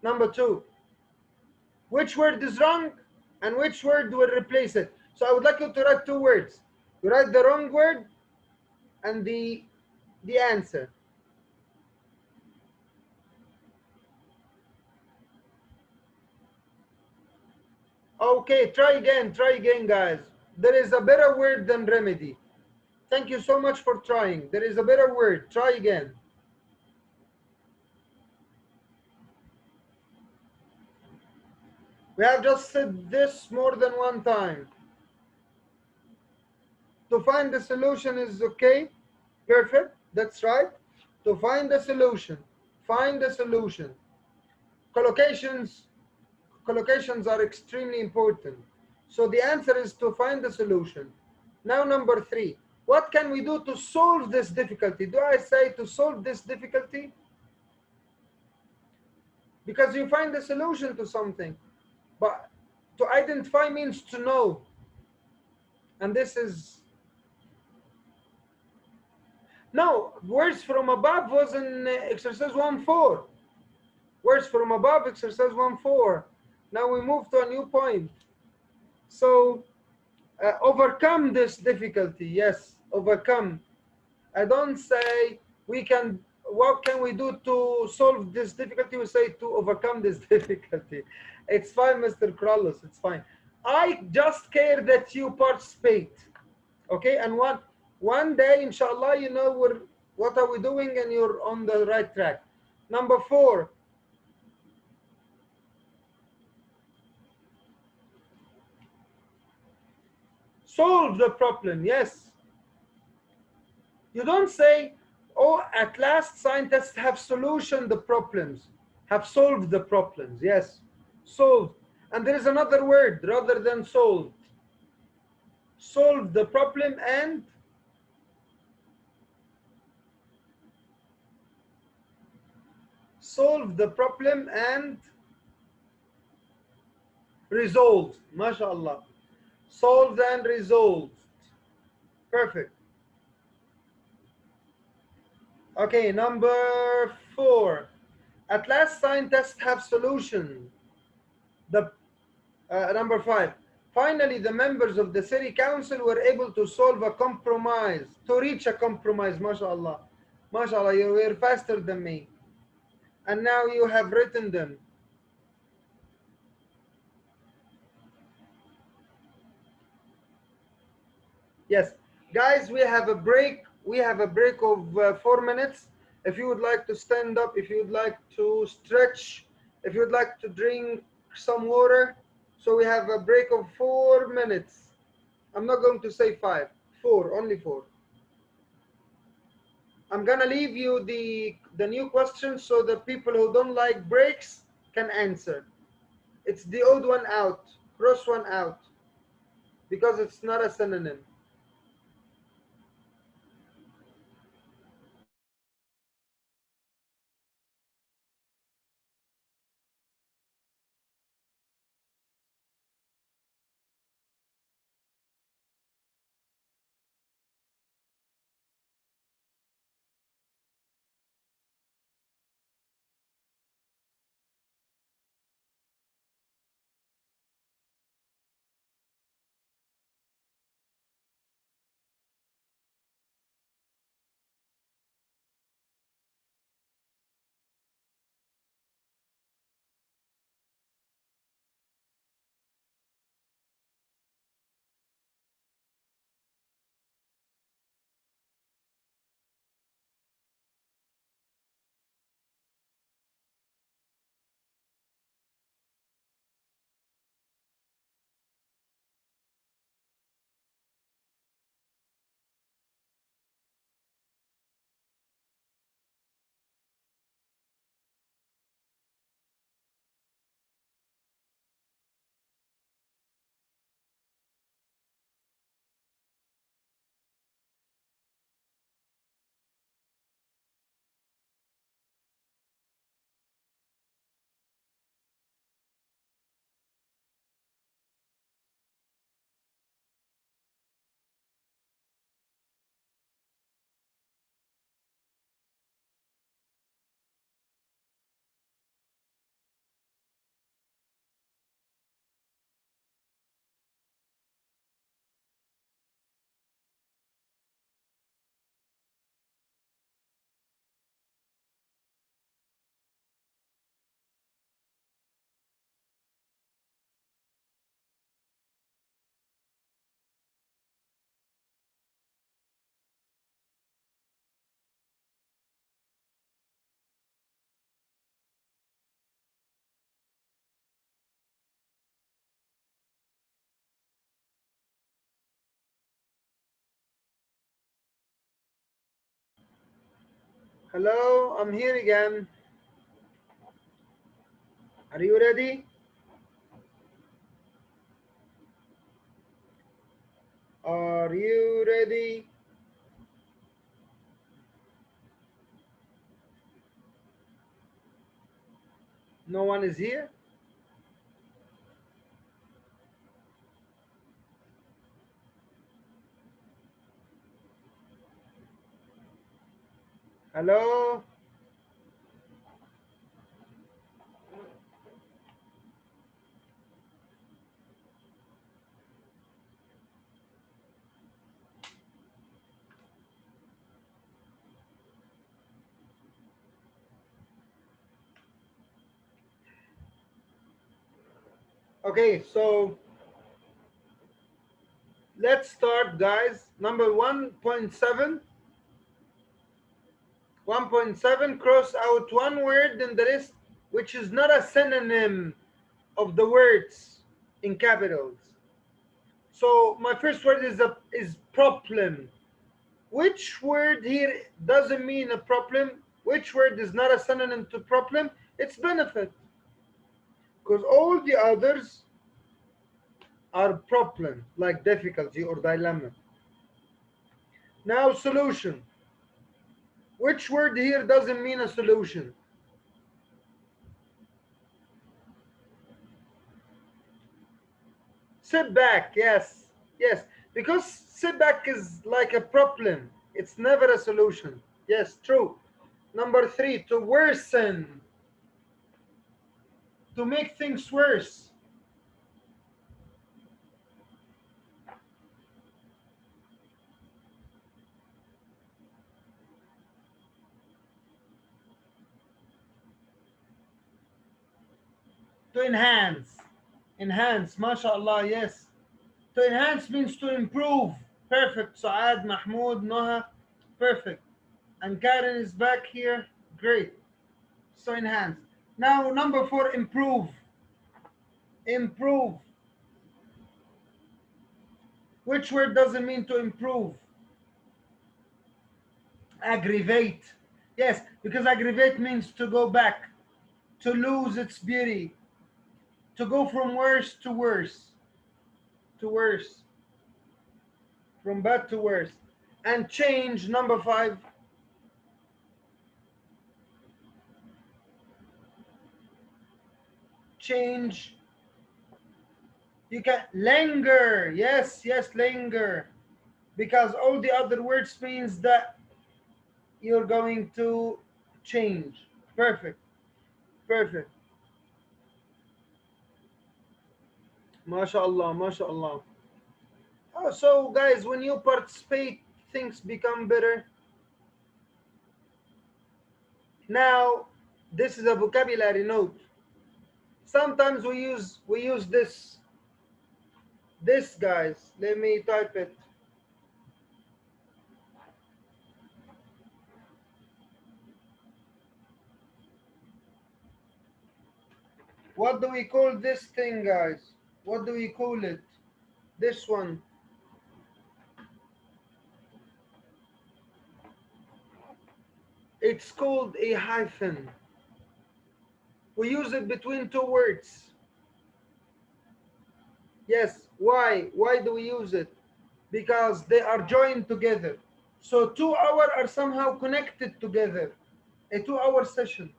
Number two. Which word is wrong and which word will replace it? So I would like you to write two words. You write the wrong word and the answer. Okay, try again, guys. There is a better word than remedy. Thank you so much for trying. There is a better word. Try again. We have just said this more than one time. To find the solution is okay. Perfect. That's right. To find the solution. Find the solution. Collocations are extremely important. So the answer is to find the solution. Now number three. What can we do to solve this difficulty? Do I say to solve this difficulty? Because you find the solution to something. But to identify means to know. And this is... No, words from above was in exercise 1.4. Words from above, exercise 1.4. Now we move to a new point. So, overcome this difficulty. Yes, overcome. I don't say what can we do to solve this difficulty? We say to overcome this difficulty. It's fine, Mr. Krallos, it's fine. I just care that you participate. Okay, and one day, inshallah, you know what are we doing and you're on the right track. Number four. Solve the problem, yes. You don't say, oh, at last scientists have solutioned the problems, have solved the problems, yes. Solved. And there is another word rather than solved. Solve the problem and resolved. MashaAllah. Solved and resolved. Perfect. Okay, number four. At last scientists have solution. Number five. Finally, the members of the city council were able to solve a compromise, to reach a compromise. MashaAllah. MashaAllah, you were faster than me. And now you have written them. Yes. Guys, we have a break. We have a break of 4 minutes. If you would like to stand up, if you would like to stretch, if you would like to drink some water. So we have a break of 4 minutes. I'm not going to say 5. 4, only 4. I'm gonna leave you the new questions so the people who don't like breaks can answer. It's the old one out, cross one out, because it's not a synonym. Hello, I'm here again. Are you ready? Are you ready? No one is here? Hello? Okay, so let's start, guys. Number 1.7. 1.7, cross out one word in the list which is not a synonym of the words in capitals. So my first word is problem. Which word here doesn't mean a problem? Which word is not a synonym to problem? It's benefit. Because all the others are problem, like difficulty or dilemma. Now solution. Which word here doesn't mean a solution? Sit back, yes, yes. Because sit back is like a problem. It's never a solution. Yes, true. Number 3, to worsen, to make things worse. To enhance. Enhance, mashallah, yes. To enhance means to improve. Perfect. Saad, Mahmoud, Noha. Perfect. And Karen is back here. Great. So enhance. Now, number 4, improve. Improve. Which word doesn't mean to improve? Aggravate. Yes, because aggravate means to go back, to lose its beauty, to go from worse to worse, to worse, from bad to worse. And change, number 5. Change. You can linger. Yes, yes, linger. Because all the other words means that you're going to change. Perfect. Perfect. MashaAllah, MashaAllah. Oh, so guys, when you participate, things become better. Now, this is a vocabulary note. Sometimes we use this guys. Let me type it. What do we call this thing, guys? What do we call it? This one. It's called a hyphen. We use it between two words. Yes, why? Why do we use it? Because they are joined together. So 2 hours are somehow connected together. A 2-hour session.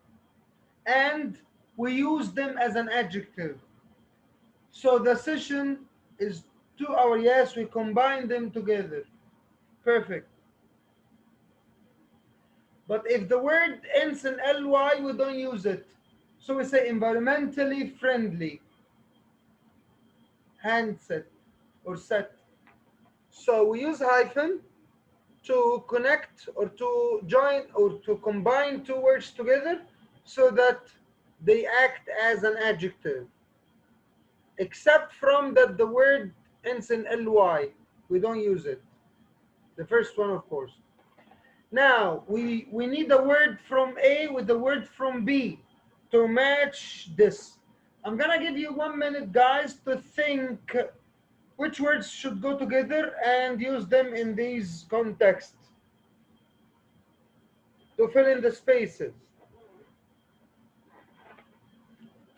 And we use them as an adjective. So the session is 2 hours. Yes, we combine them together. Perfect. But if the word ends in ly, we don't use it. So we say environmentally friendly handset or set. So we use hyphen to connect or to join or to combine two words together so that they act as an adjective. Except from that the word ends in ly, we don't use it. The first one, of course. Now, we need a word from A with a word from B to match this. I'm going to give you 1 minute, guys, to think which words should go together and use them in these contexts. to fill in the spaces.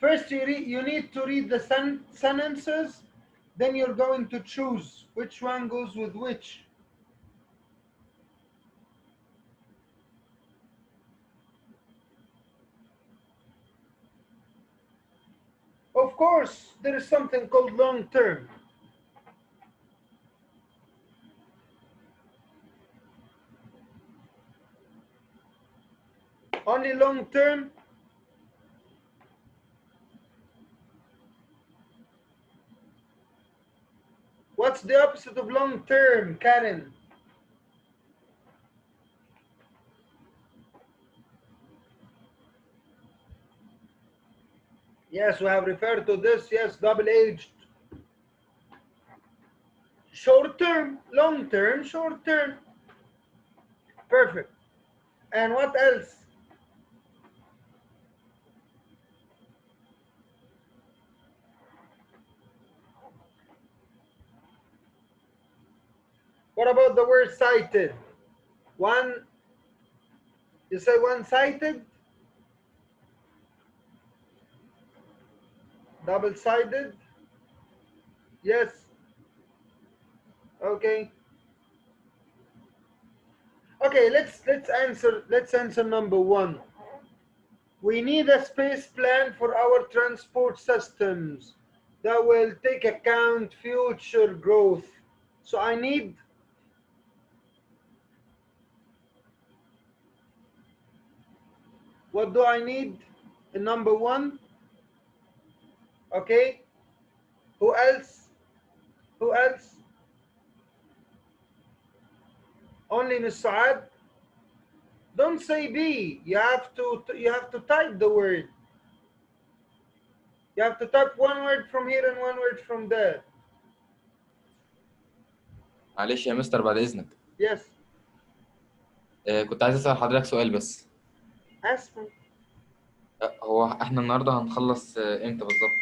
First, you need to read the sentences, then you're going to choose which one goes with which. Of course, there is something called long term. Only long term. What's the opposite of long term, Karen? Yes, we have referred to this. Yes, double-aged. Short term, long term, short term. Perfect. And what else? What about the word cited? One, you say one-sided? Double-sided? Yes. Okay. Okay, let's answer number one. We need a space plan for our transport systems that will take account future growth. So I need, what do I need in number one? Okay, who else? Who else? Only Miss Saad? Don't say B. You have to type the word. You have to type one word from here and one word from there. معلش يا مستر بعد إذنك. Yes. كنت عايز أسأل حضرتك سؤال بس. Ask me. هو احنا النهارده هنخلص امتى بالظبط؟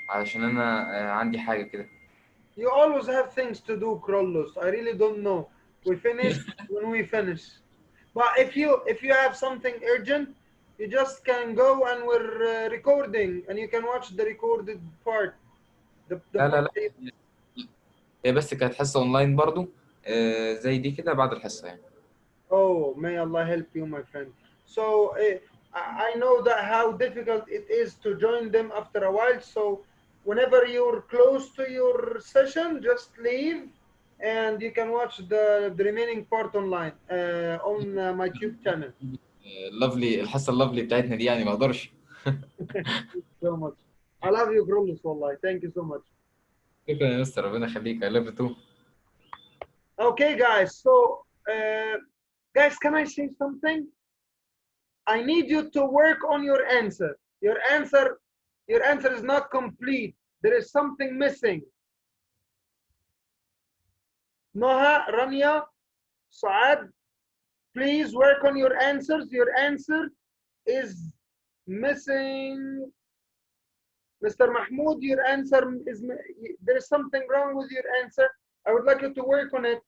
علشان انا عندي حاجة كده. You always have things to do, Krollos. I really don't know. We finish when we finish. But if you have something urgent, you just can go and we're recording and you can watch the recorded part. The لا لا part لا هي بس كانت حصة اونلاين برضو زي دي كده بعد الحصة يعني. Oh, may Allah help you, my friend. So I know that how difficult it is to join them after a while. So whenever you're close to your session, just leave and you can watch the remaining part online on my YouTube channel. اللافلي الحصة اللافلي بتاعتنا دي يعني ما اقدرش. So much. I love you, Grumlis, wallahi. Thank you so much. شكرا يا مستر ربنا يخليك. I love you too. Okay, guys. So, guys, can I say something? I need you to work on your answer. Your answer is not complete. There is something missing. Noha, Rania, Saad, please work on your answers. Your answer is missing. Mr. Mahmoud, your answer is, there is something wrong with your answer. I would like you to work on it.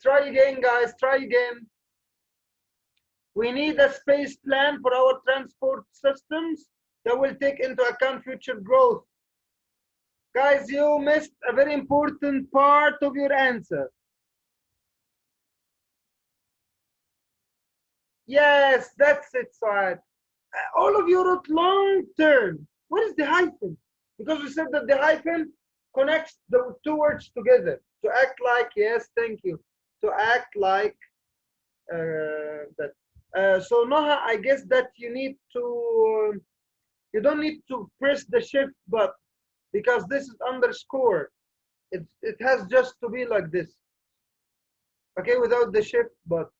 Try again, guys, try again. We need a space plan for our transport systems that will take into account future growth. Guys, you missed a very important part of your answer. Yes, that's it, Saad. All of you wrote long term. What is the hyphen? Because we said that the hyphen connects the two words together. To act like, yes, thank you. To act like that. So Noha, I guess that you need to, you don't need to press the shift button because this is underscore. It has just to be like this. Okay, without the shift button.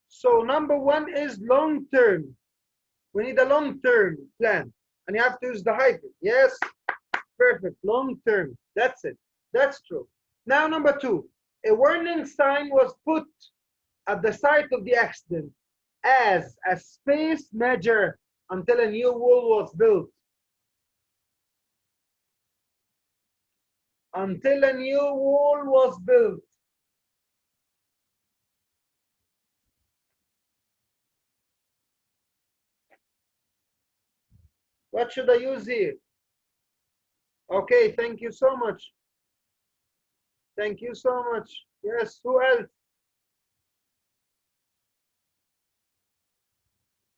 So number one is long term. We need a long term plan. And you have to use the hyphen. Yes, perfect, long term. That's it, that's true. Now number two, a warning sign was put at the site of the accident as a space measure until a new wall was built. Until a new wall was built. What should I use here? Okay, thank you so much. Thank you so much. Yes, who else?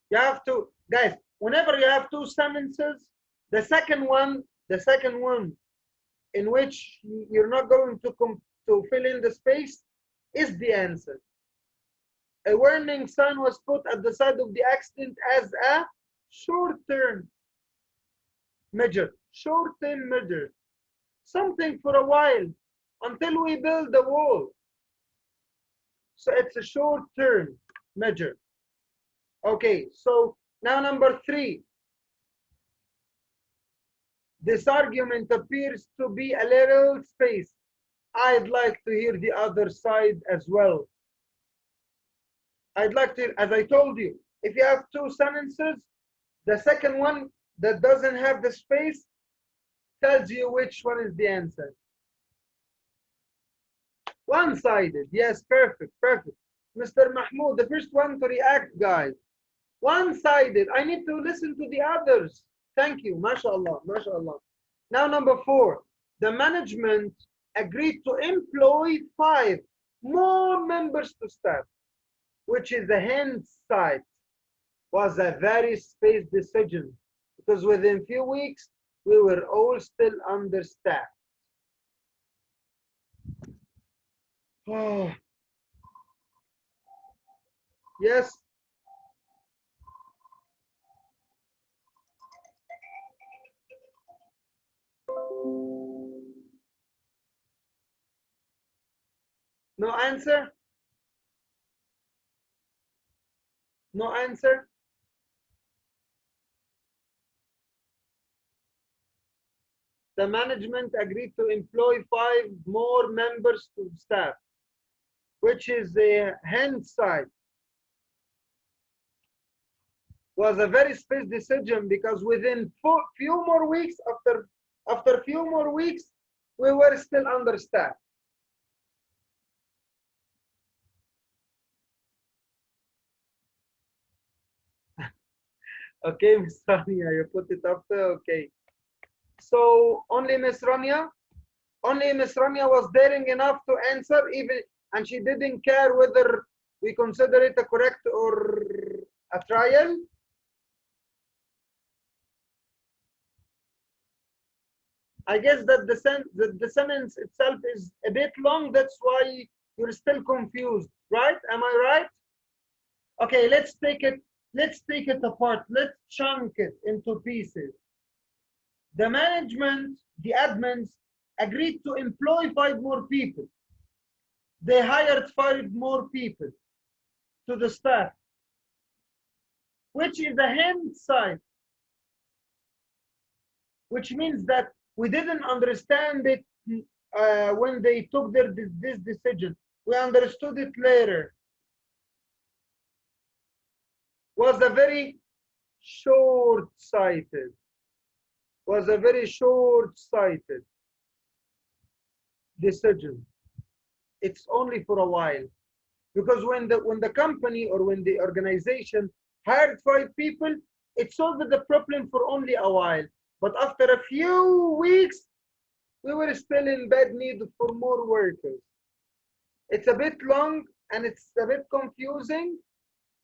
You have to, guys, whenever you have two sentences, the second one in which you're not going to fill in the space is the answer. A warning sign was put at the side of the accident as a short-term measure. Short-term measure. Something for a while until we build the wall. So it's a short-term measure. Okay, so now number 3. This argument appears to be a little space. I'd like to hear the other side as well. I'd like to, as I told you, if you have two sentences, the second one that doesn't have the space tells you which one is the answer. One-sided, yes, perfect, perfect. Mr. Mahmoud, the first one to react, guys. One-sided, I need to listen to the others. Thank you, mashallah, mashallah. Now number 4, the management agreed to employ 5 more members to staff, which is the hindsight, was a very spaced decision because within few weeks, we were all still understaffed. Oh. Yes. No answer? No answer? The management agreed to employ 5 more members to staff, which is the hindsight. Was a very spaced decision because within few more weeks, after few more weeks, we were still understaffed. Okay, Miss Rania, you put it after, okay. So only Miss Rania was daring enough to answer, even, and she didn't care whether we consider it a correct or a trial. I guess that the sentence itself is a bit long. That's why you're still confused, right? Am I right? Okay, let's take it apart. Let's chunk it into pieces. The management, the admins, agreed to employ 5 more people. They hired 5 more people to the staff, which is a hindsight, which means that we didn't understand it when they took this decision. We understood it later. Was a very short-sighted. Was a very short-sighted decision. It's only for a while, because when the company or when the organization hired 5 people, it solved the problem for only a while. But after a few weeks, we were still in bad need for more workers. It's a bit long and it's a bit confusing,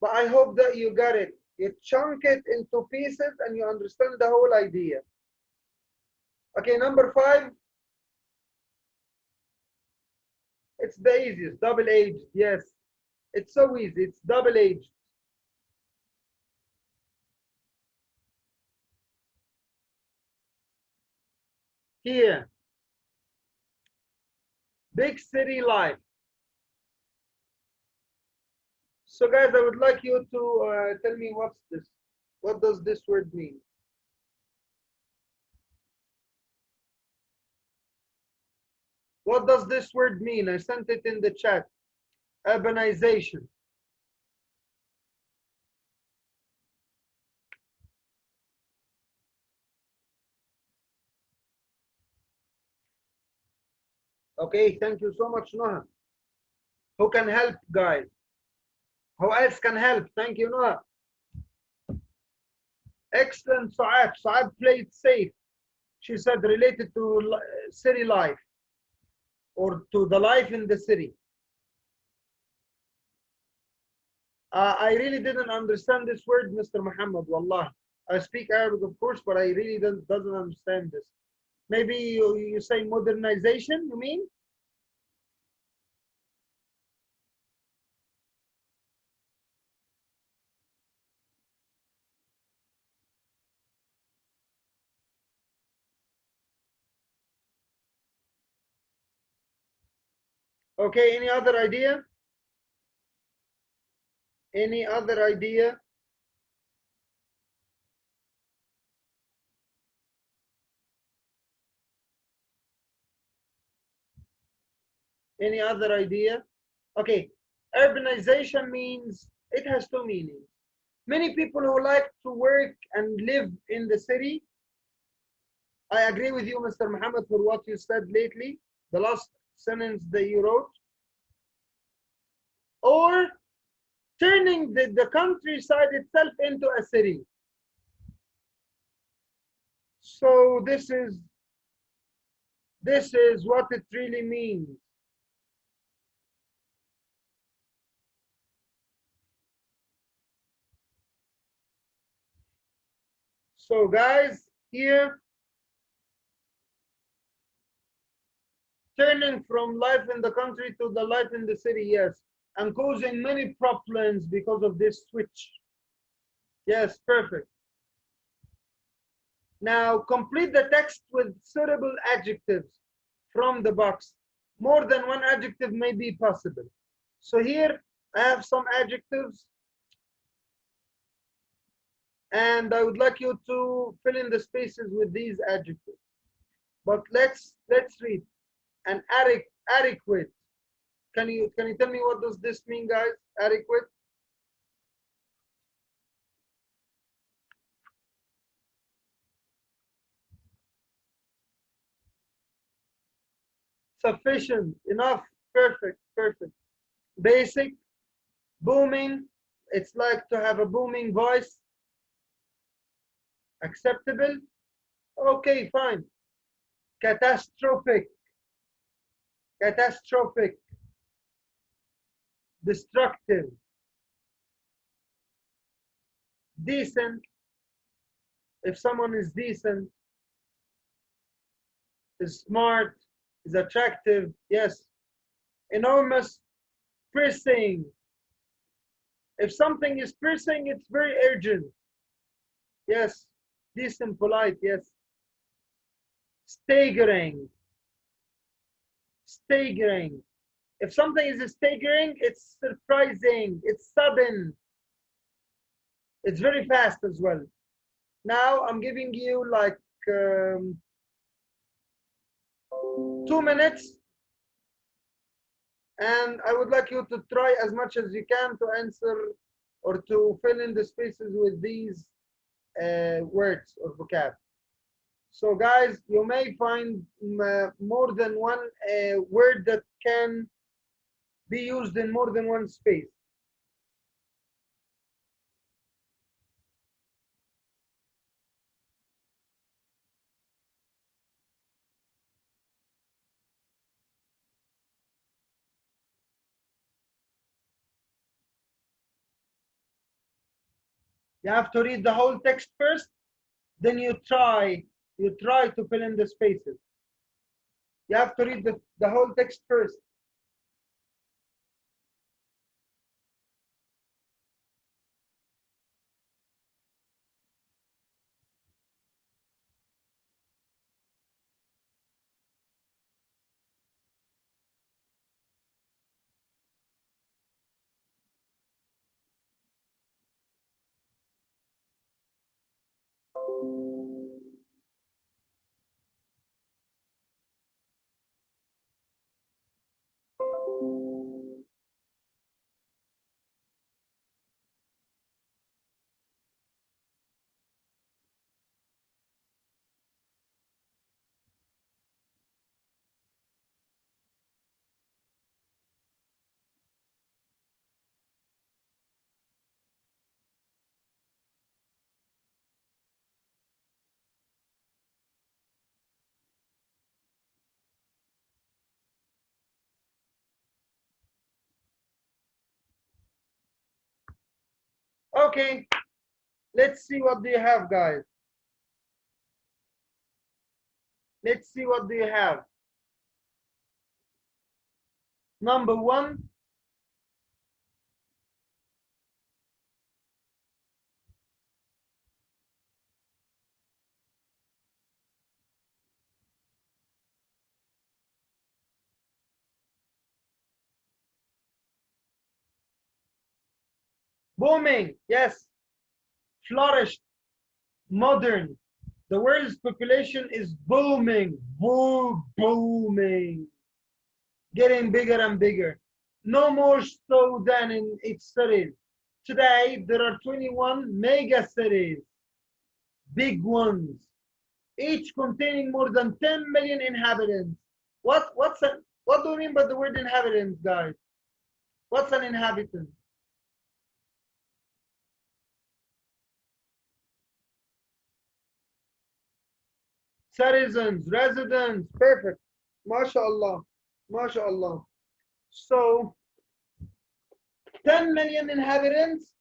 but I hope that you got it. You chunk it into pieces and you understand the whole idea. Okay, number 5. It's the easiest, double-aged, yes. It's so easy, it's double-aged. Here, big city life. So guys, I would like you to tell me what's this. What does this word mean? What does this word mean? I sent it in the chat. Urbanization. Okay, thank you so much, Noah. Who can help, guys? Who else can help? Thank you, Noah. Excellent, Saab. Saab played safe. She said related to city life or to the life in the city. I really didn't understand this word, Mr. Muhammad. Wallah. I speak Arabic, of course, but I really doesn't understand this. Maybe you say modernization, you mean? Okay, any other idea? Any other idea? Any other idea? Okay, urbanization means, it has two meanings. Many people who like to work and live in the city, I agree with you, Mr. Muhammad, for what you said lately, the last sentence that you wrote, or turning the countryside itself into a city. So this is what it really means. So guys, here, turning from life in the country to the life in the city, yes, and causing many problems because of this switch. Yes, perfect. Now complete the text with suitable adjectives from the box. More than one adjective may be possible. So here I have some adjectives, and I would like you to fill in the spaces with these adjectives. But let's read. An adequate. Can you tell me what does this mean, guys? Adequate. Sufficient, enough, perfect, perfect. Basic, booming, it's like to have a booming voice. Acceptable, okay, fine. Catastrophic, catastrophic. Destructive. Decent, if someone is decent. Is smart, is attractive, yes. Enormous, pressing. If something is pressing, it's very urgent. Yes. Decent, polite, yes. Staggering. Staggering. If something is staggering, it's surprising, it's sudden, it's very fast as well. Now I'm giving you like 2 minutes, and I would like you to try as much as you can to answer or to fill in the spaces with these words or vocab. So guys, you may find more than one word that can be used in more than one space. You have to read the whole text first, then you try to fill in the spaces. You have to read the whole text first. Okay, let's see what do you have, guys. Let's see what do you have. Number 1, booming. Yes, flourished, modern. The world's population is booming, booming, getting bigger and bigger. No more so than in its cities. Today, there are 21 mega cities, big ones, each containing more than 10 million inhabitants. What do you mean by the word inhabitants, guys? What's an inhabitant? Citizens, residents, perfect. MashaAllah, MashaAllah. So, 10 million inhabitants,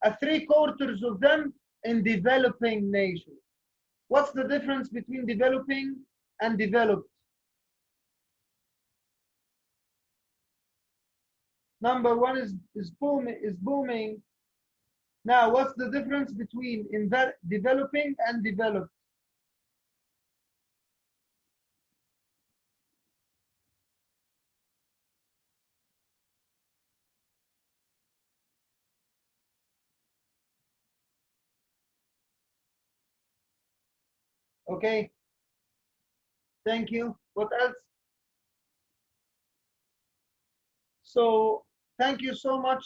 3/4 of them in developing nations. What's the difference between developing and developed? Number 1 is booming. Now, what's the difference between developing and developed? Okay, thank you. What else? So, thank you so much.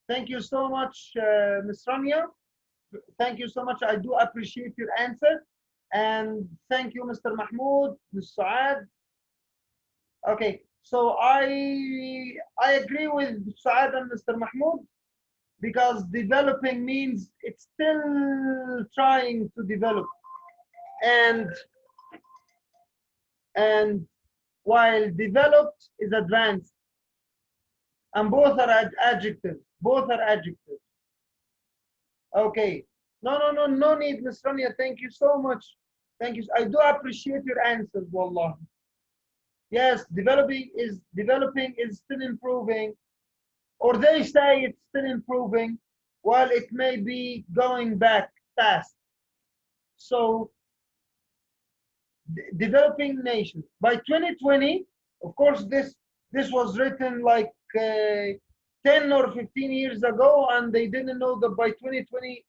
Thank you so much, Ms. Ramya. Thank you so much. I do appreciate your answer. And thank you, Mr. Mahmoud, Ms. Saad. Okay, so I agree with Saad and Mr. Mahmoud because developing means it's still trying to develop. And while developed is advanced. And both are adjectives. Both are adjectives. Okay. No need, Ms. Rania. Thank you so much. Thank you. I do appreciate your answers, wallah. Yes, developing is still improving, or they say it's still improving, while it may be going back fast. So, developing nations by 2020, of course, this was written like 10 or 15 years ago, and they didn't know that by 2020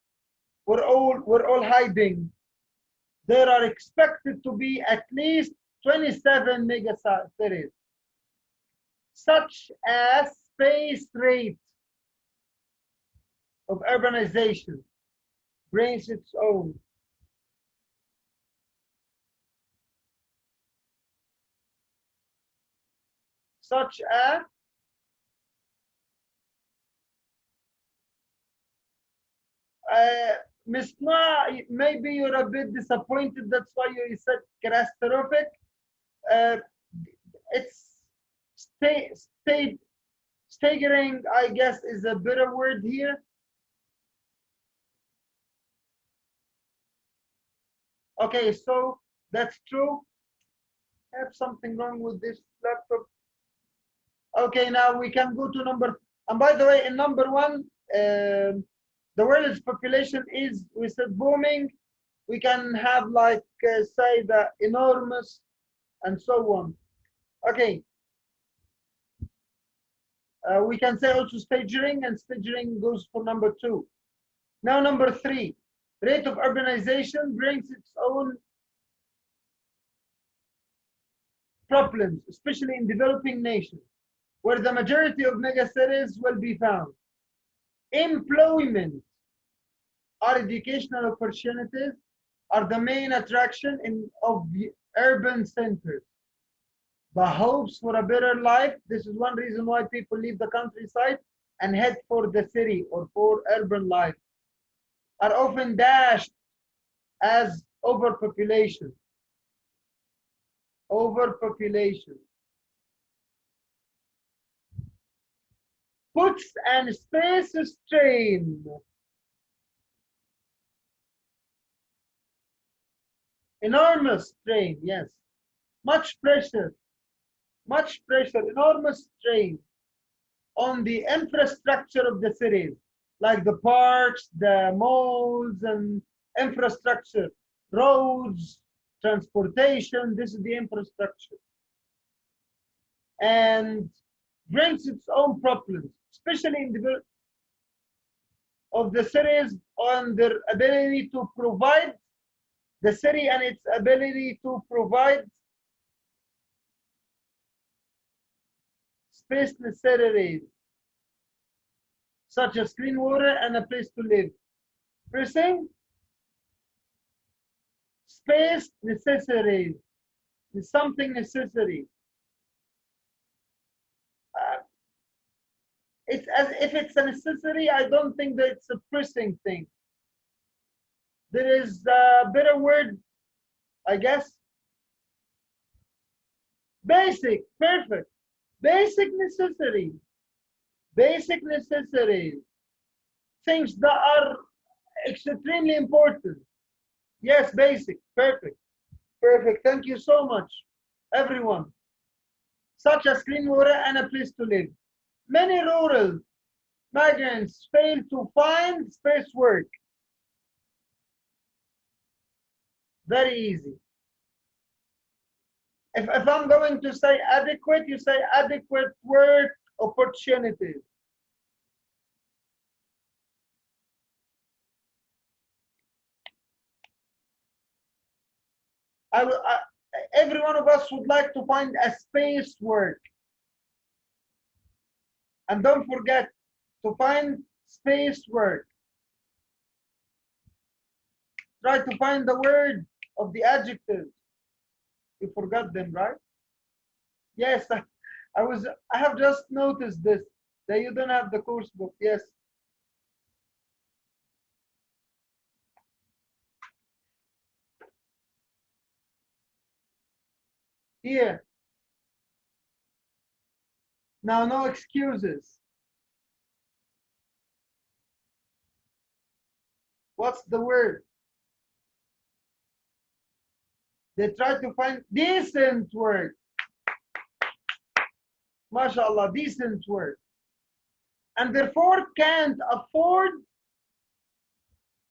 we're all hiding. There are expected to be at least 27 mega cities, such as space rate of urbanization brings its own. Such as Ms. Na, maybe you're a bit disappointed. That's why you said catastrophic. It's staggering, I guess, is a better word here. Okay, so that's true. I have something wrong with this laptop. Okay, now we can go to number. And by the way, in number 1, the world's population is, we said, booming. We can have like say the enormous and so on. Okay. We can say also staggering, and staggering goes for number 2. Now number 3, rate of urbanization brings its own problems, especially in developing nations, where the majority of megacities will be found. Employment or educational opportunities are the main attraction of the urban centers. The hopes for a better life, this is one reason why people leave the countryside and head for the city or for urban life, are often dashed as overpopulation. Overpopulation. puts an space strain. Enormous strain, yes. Much pressure, enormous strain on the infrastructure of the cities, like the parks, the malls, and infrastructure, roads, transportation. This is the infrastructure. And brings its own problems, especially in the of the cities on their ability to provide the city and its ability to provide space necessities such as clean water and a place to live. First thing, space necessities is something necessary. It's as if it's a necessity. I don't think that it's a pressing thing. There is a better word, I guess. Basic, perfect. Basic necessity. Basic necessities. Things that are extremely important. Yes, basic, perfect. Perfect, thank you so much, everyone. Such as clean water and a place to live. Many rural migrants fail to find space work. Very easy. If I'm going to say adequate, you say adequate work opportunities. Every one of us would like to find a space work. And don't forget to find space work. Try to find the word of the adjectives. You forgot them, right? Yes, I have just noticed this, that you don't have the course book. Yes. Here. Now, no excuses. What's the word? They try to find decent work. MashaAllah, decent work. And therefore can't afford,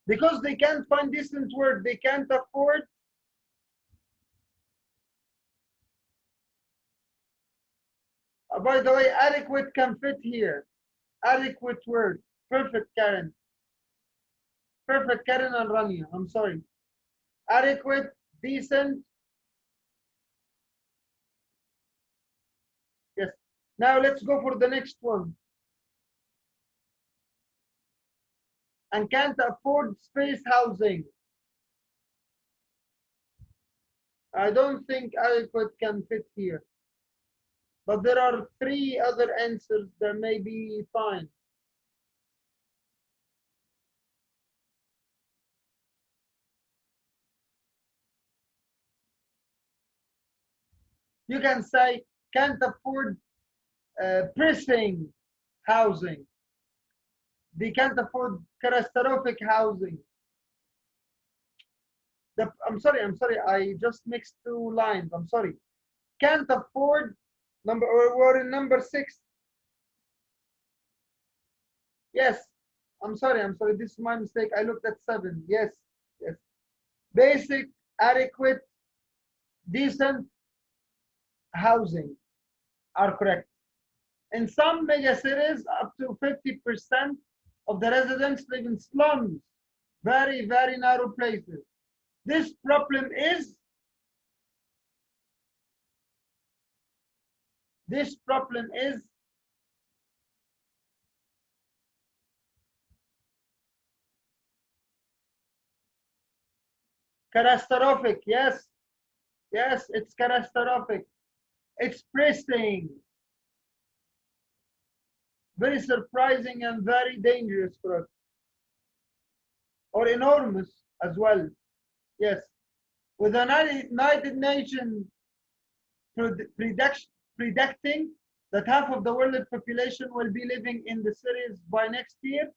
because they can't find decent work, they can't afford by the way, adequate can fit here. Adequate word. Perfect, Karen. Perfect, Karen and Rania. I'm sorry. Adequate, decent. Yes. Now let's go for the next one. And can't afford space housing. I don't think adequate can fit here. But there are 3 other answers that may be fine. You can say can't afford pressing housing. They can't afford catastrophic housing. I'm sorry, I just mixed 2 lines. I'm sorry. Can't afford, we're in number 6. Yes, I'm sorry, this is my mistake. I looked at 7. Yes. Basic, adequate, decent housing are correct. In some megacities, up to 50% of the residents live in slums, very, very narrow places. This problem is catastrophic. Yes, it's catastrophic. It's pressing. Very surprising and very dangerous for us. Or enormous as well. Yes. With the United Nations predicting that half of the world population will be living in the cities by next year.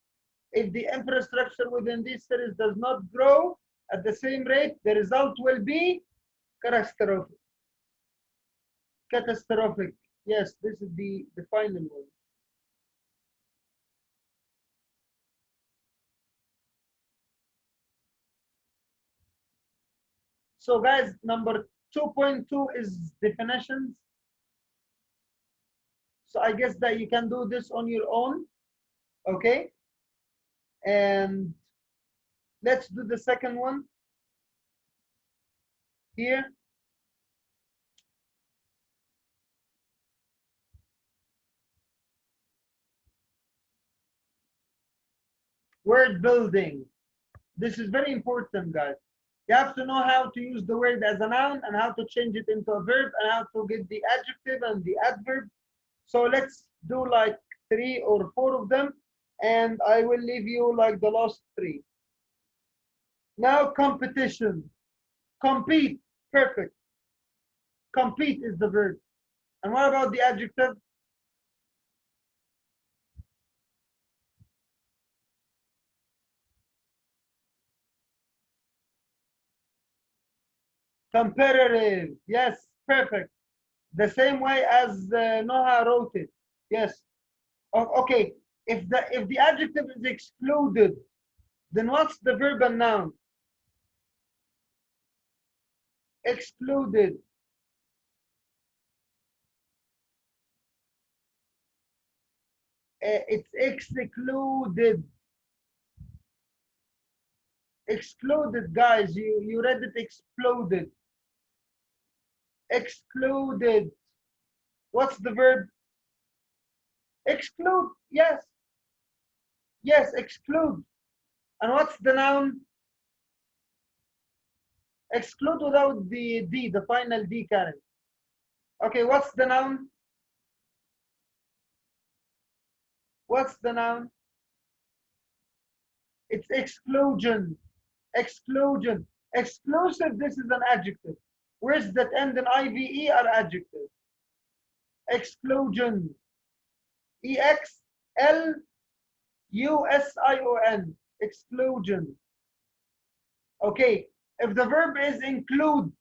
If the infrastructure within these cities does not grow at the same rate, the result will be catastrophic. Catastrophic. Yes, this is the final one. So guys, number 2.2 is definitions. So I guess that you can do this on your own, okay? And let's do the second one here. Word building. This is very important, guys. You have to know how to use the word as a noun and how to change it into a verb and how to get the adjective and the adverb. So let's do like 3 or 4 of them, and I will leave you like the last 3. Now competition. Compete. Perfect. Compete is the verb. And what about the adjective? Competitive. Yes, perfect. The same way as Noah wrote it. Yes. Okay. If the adjective is excluded, then what's the verb and noun? Excluded. It's excluded. Excluded, guys. You read it exploded. Excluded. What's the verb? Exclude. Yes. Yes, exclude. And what's the noun? Exclude without the D, the final D, Karen. Okay, what's the noun? What's the noun? It's exclusion. Exclusion. Exclusive, this is an adjective. Words that end in IVE are adjectives. Exclusion. EXLUSION. Exclusion. Okay, if the verb is include,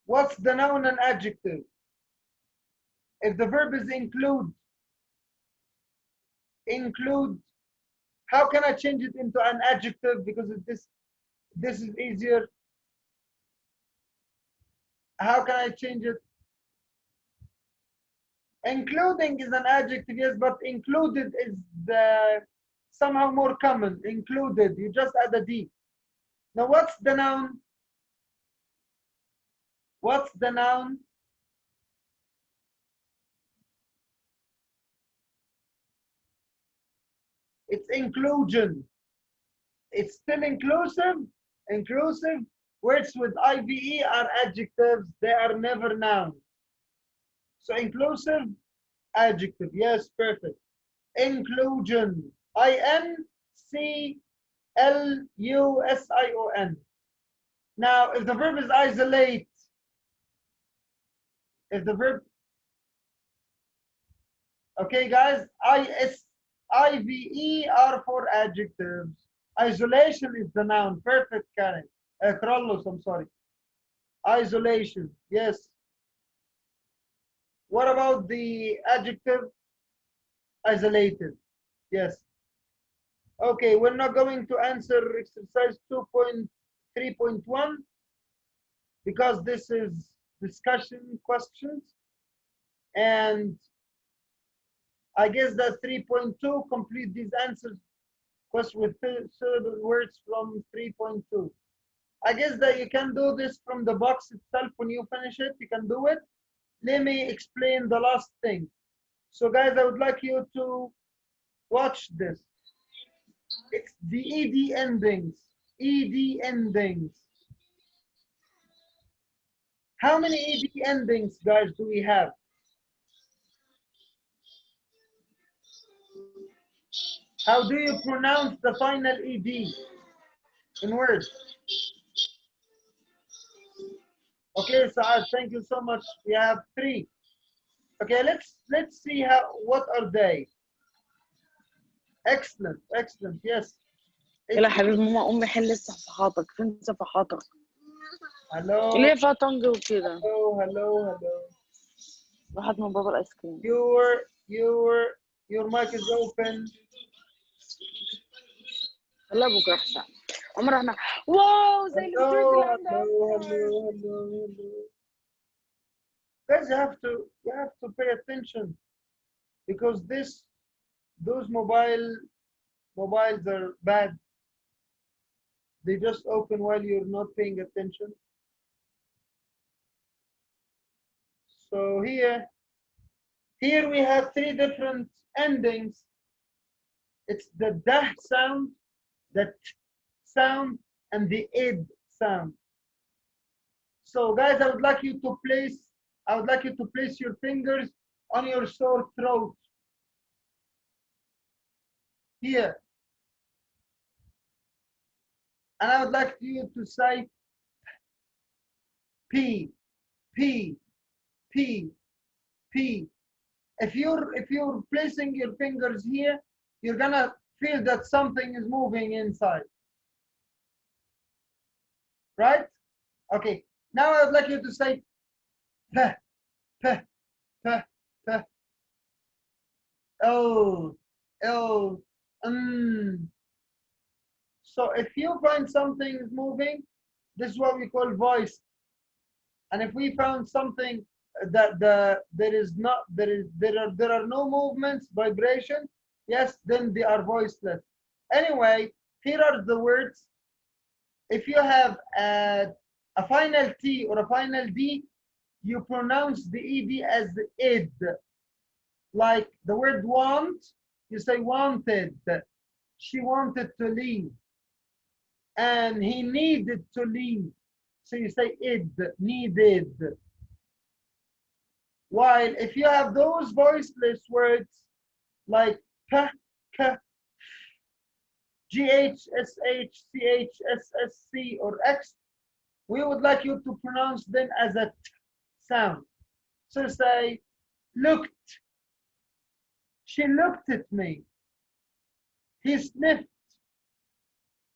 what's the noun and adjective? If the verb is include, how can I change it into an adjective? Because this is easier. How can I change it? Including is an adjective, yes, but included is somehow more common. Included, you just add a D. Now what's the noun? What's the noun? It's inclusion. It's still inclusive. Inclusive. Words with IVE are adjectives. They are never nouns. So inclusive, adjective. Yes, perfect. Inclusion. INCLUSION. Now, if the verb is isolate, if the verb, okay, guys, ISIVE are for adjectives. Isolation is the noun. Perfect, Karen. Carlos, I'm sorry. Isolation, yes. What about the adjective? Isolated, yes. Okay, we're not going to answer exercise 2.3.1 because this is discussion questions. And I guess that 3.2 complete these answers question with syllable words from 3.2. I guess that you can do this from the box itself when you finish it. You can do it. Let me explain the last thing. So guys, I would like you to watch this. It's the ED endings. ED endings. How many ED endings, guys, do we have? How do you pronounce the final ED in words? Okay, Saad, thank you so much. We have 3. Okay, let's see what are they. Excellent, excellent. Yes. يلا حبيبي ماما قوم حل صفحاتك. فين صفحاتك؟ Hello. اللي هي فيها طنج وكده. Hello. راحت من بابا الايس كريم. Your mic is open. والله بكره احسن. عمر احنا واو زي الستوريز اللي عندها. Hello. Guys, you have to pay attention because those mobiles are bad. They just open while you're not paying attention. So here we have three different endings. It's the dah sound, the t sound, and the id sound. So guys, I would like you to place your fingers on your sore throat. Here. And I would like you to say P, P, P, P. If you're placing your fingers here, you're gonna feel that something is moving inside. Right? Okay. Now I would like you to say P, P, P, P. Oh, oh, So if you find something is moving, this is what we call voice. And if we found something that there are no movements, vibration, yes, then they are voiceless. Anyway, here are the words. If you have a final T or a final D, you pronounce the ed as id. Like the word want, you say wanted. She wanted to leave. And he needed to leave. So you say id, needed. While if you have those voiceless words like k, k, gh, sh, ch, ssc, or x, we would like you to pronounce them as a t sound. So say, looked. She looked at me. He sniffed.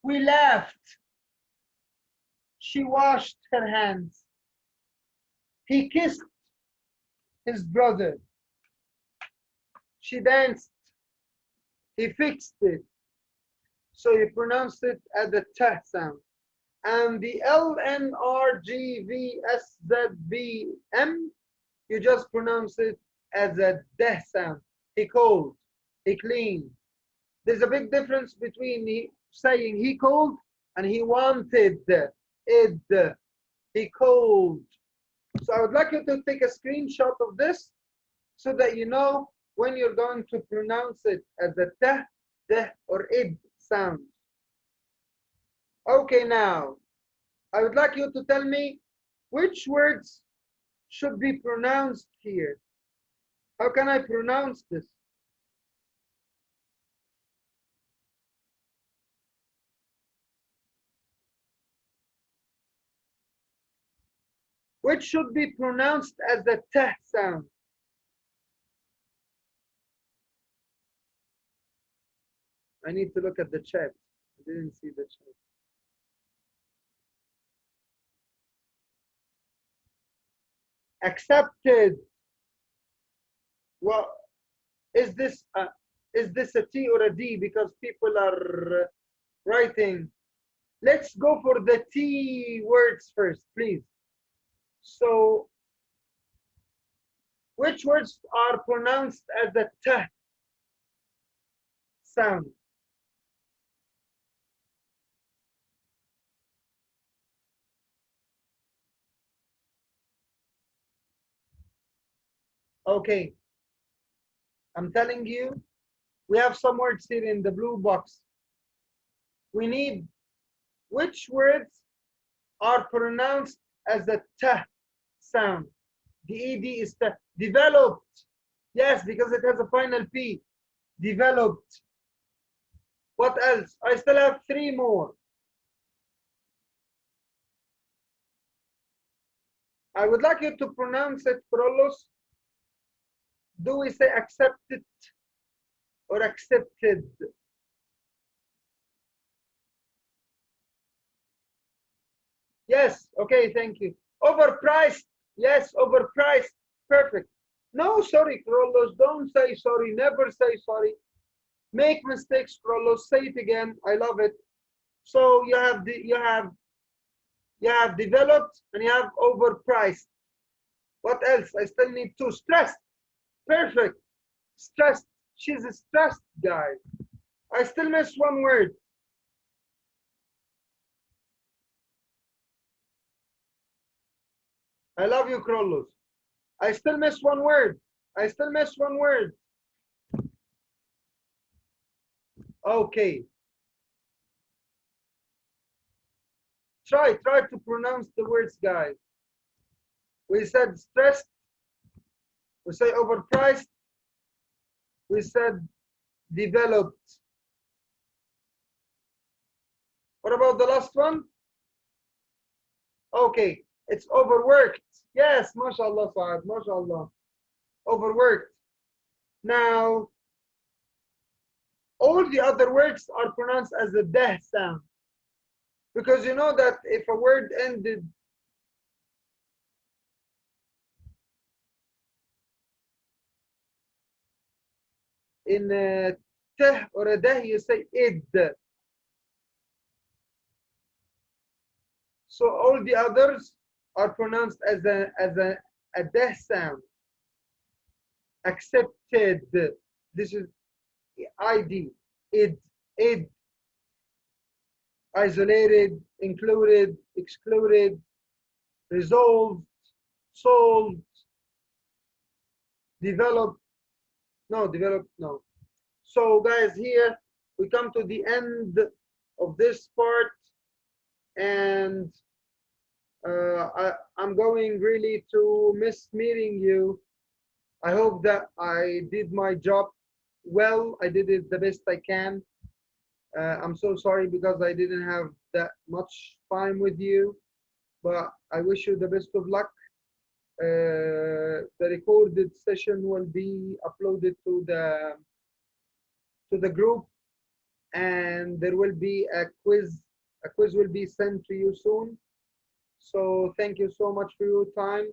We laughed. She washed her hands. He kissed his brother. She danced. He fixed it. So you pronounce it as the t sound. And the L, N, R, G, V, S, Z, B, M, you just pronounce it as a d sound. He called. He cleaned. There's a big difference between saying he called and he wanted it. He called. So I would like you to take a screenshot of this so that you know when you're going to pronounce it as a t, d, or id sound. Okay, now I would like you to tell me which words should be pronounced here. How can I pronounce this? Which should be pronounced as the t sound? I need to look at the chat. I didn't see the chat. Accepted. Well, is this a T or a D? Because people are writing. Let's go for the T words first, please. So, which words are pronounced as the T sound? Okay. I'm telling you, we have some words here in the blue box. We need which words are pronounced as the T sound. The ED is T. Developed. Yes, because it has a final P. Developed. What else? I still have 3 more. I would like you to pronounce it, Prolos. Do we say accepted or accepted? Yes, okay, thank you. Overpriced, yes, overpriced, perfect. No, sorry, Carlos, don't say sorry, never say sorry. Make mistakes, Carlos, say it again, I love it. So you have developed and you have overpriced. What else? I still need two. Stressed, perfect. Stressed, she's stressed, guys. I still miss one word. I love you, Carlos. I still miss one word. I still miss one word. Okay. Try to pronounce the words, guys. We said stressed. We say overpriced. We said developed. What about the last one? Okay, it's overworked. Yes, mashallah, Saad, mashallah. Overworked. Now, all the other words are pronounced as a deh sound. Because you know that if a word ended in a teh or a deh, you say id. So all the others are pronounced as a deh sound. Accepted. This is ID. Id. Isolated, included, excluded, resolved, solved, developed. No. So guys, here we come to the end of this part, and I'm going really to miss meeting you. I hope that I did my job well. I did it the best I can. I'm so sorry because I didn't have that much time with you, but I wish you the best of luck. The recorded session will be uploaded to the group, and there will be a quiz. A quiz will be sent to you soon. So thank you so much for your time,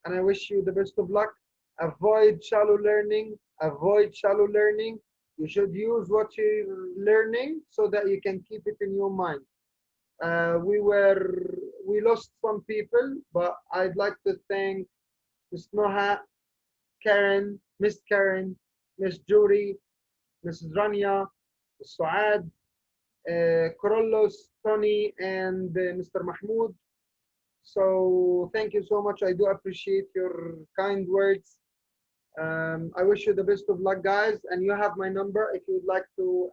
and I wish you the best of luck. Avoid shallow learning. Avoid shallow learning. You should use what you're learning so that you can keep it in your mind. We lost some people, but I'd like to thank Ms. Noha, Karen, Miss Karen, Miss Judy, Mrs. Rania, Suad, Carlos, Tony, and Mr. Mahmoud. So thank you so much. I do appreciate your kind words. I wish you the best of luck, guys. And you have my number. If you would like to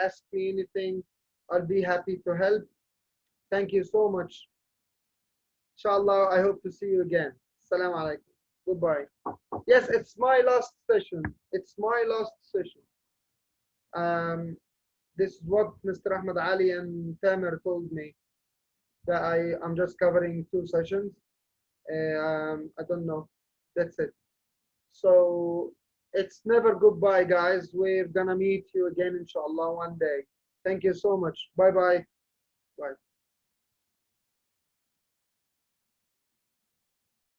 ask me anything, I'll be happy to help. Thank you so much. Inshallah, I hope to see you again. Assalamu alaikum. Goodbye. Yes, it's my last session. It's my last session. This is what Mr. Ahmed Ali and Tamer told me, that I'm just covering 2 sessions. I don't know. That's it. So it's never goodbye, guys. We're gonna meet you again, inshallah, one day. Thank you so much. Bye-bye. Bye.